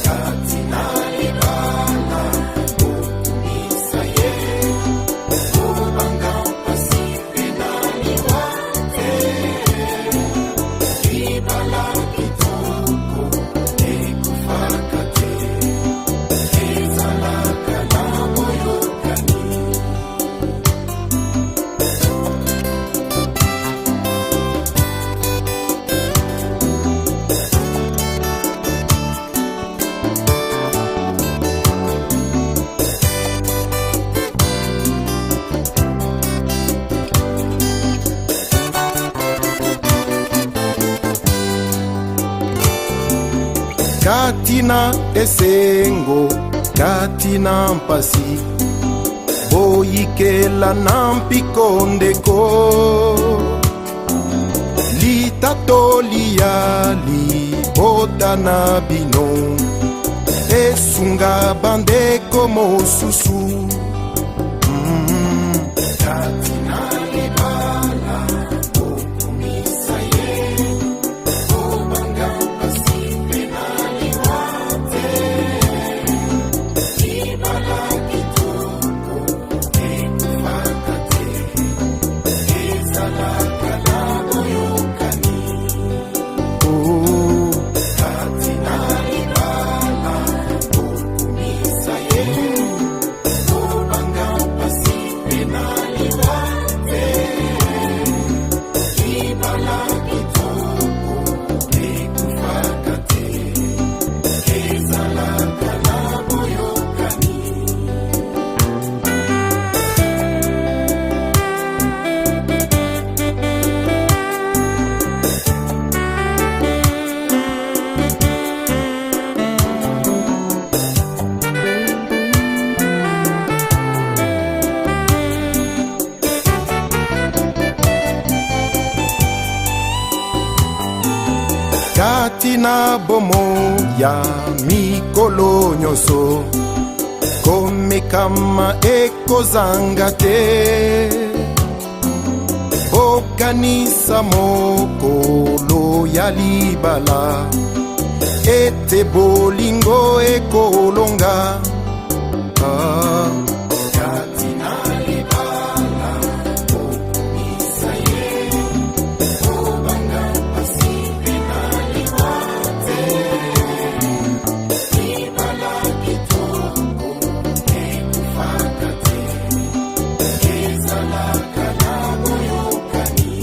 Kati na libala okumisa ye, kati na esengo, kati na mpasi, boyikela na mpiko ndeko. Litato lia libota na bino, esunga bandeko mosusu. Kati na libala, okumisa ye, obanga mpasi pena liwate. Libala kitoko, ekufaka te, ezalaka na boyokani. Kati na libala, okumisa ye, obanga mpasi pena liwate. Libala kitoko, ekufaka te, ezalaka na boyokani. Kati na bomo ya mikolo nyonso, komekama ekozanga te. Bokanisa mokolo ya libala, ete bolingo ekolonga. Kati na libala, okumisa ye, obanga mpasi pena liwate. Libala kitoko, ekufaka te, ezalaka na boyokani.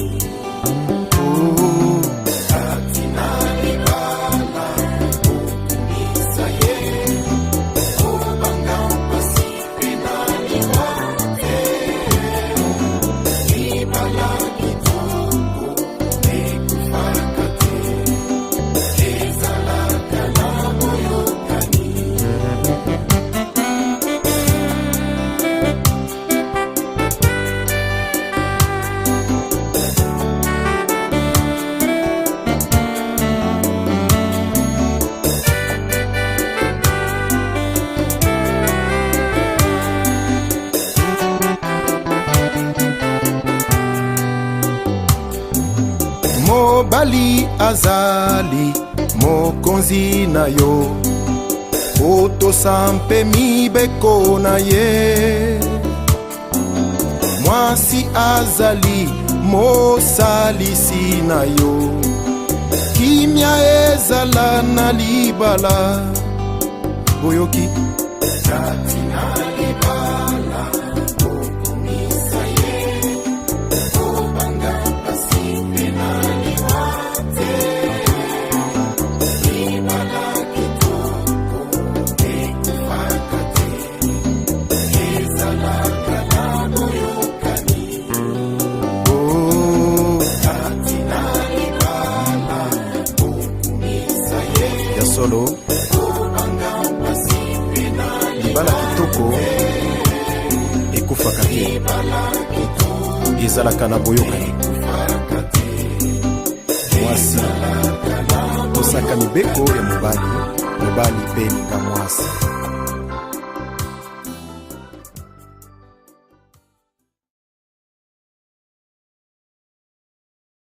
Kati na libala, okumisa ye, obanga mpasi pena liwate. Libala kitoko, ekufaka te, ezalaka na boyokani. Mobali azali mokonzi na yo, otosa mpe mibeko na ye. Mwasi azali mosalisi na yo, kimia ezala na libala. Boyoki kati na libala, okumisa ye, obanga mpasi pena liwate. Libala kitoko, ekufaka te, ezalaka na boyokani. Kati na libala, okumisa ye, ya solo obanga mpasi pena libala kitoko, ekufaka te, ezalaka na boyokani. Mwasi tosaka mibeko ya mobali, mobali pe ninga mwasi.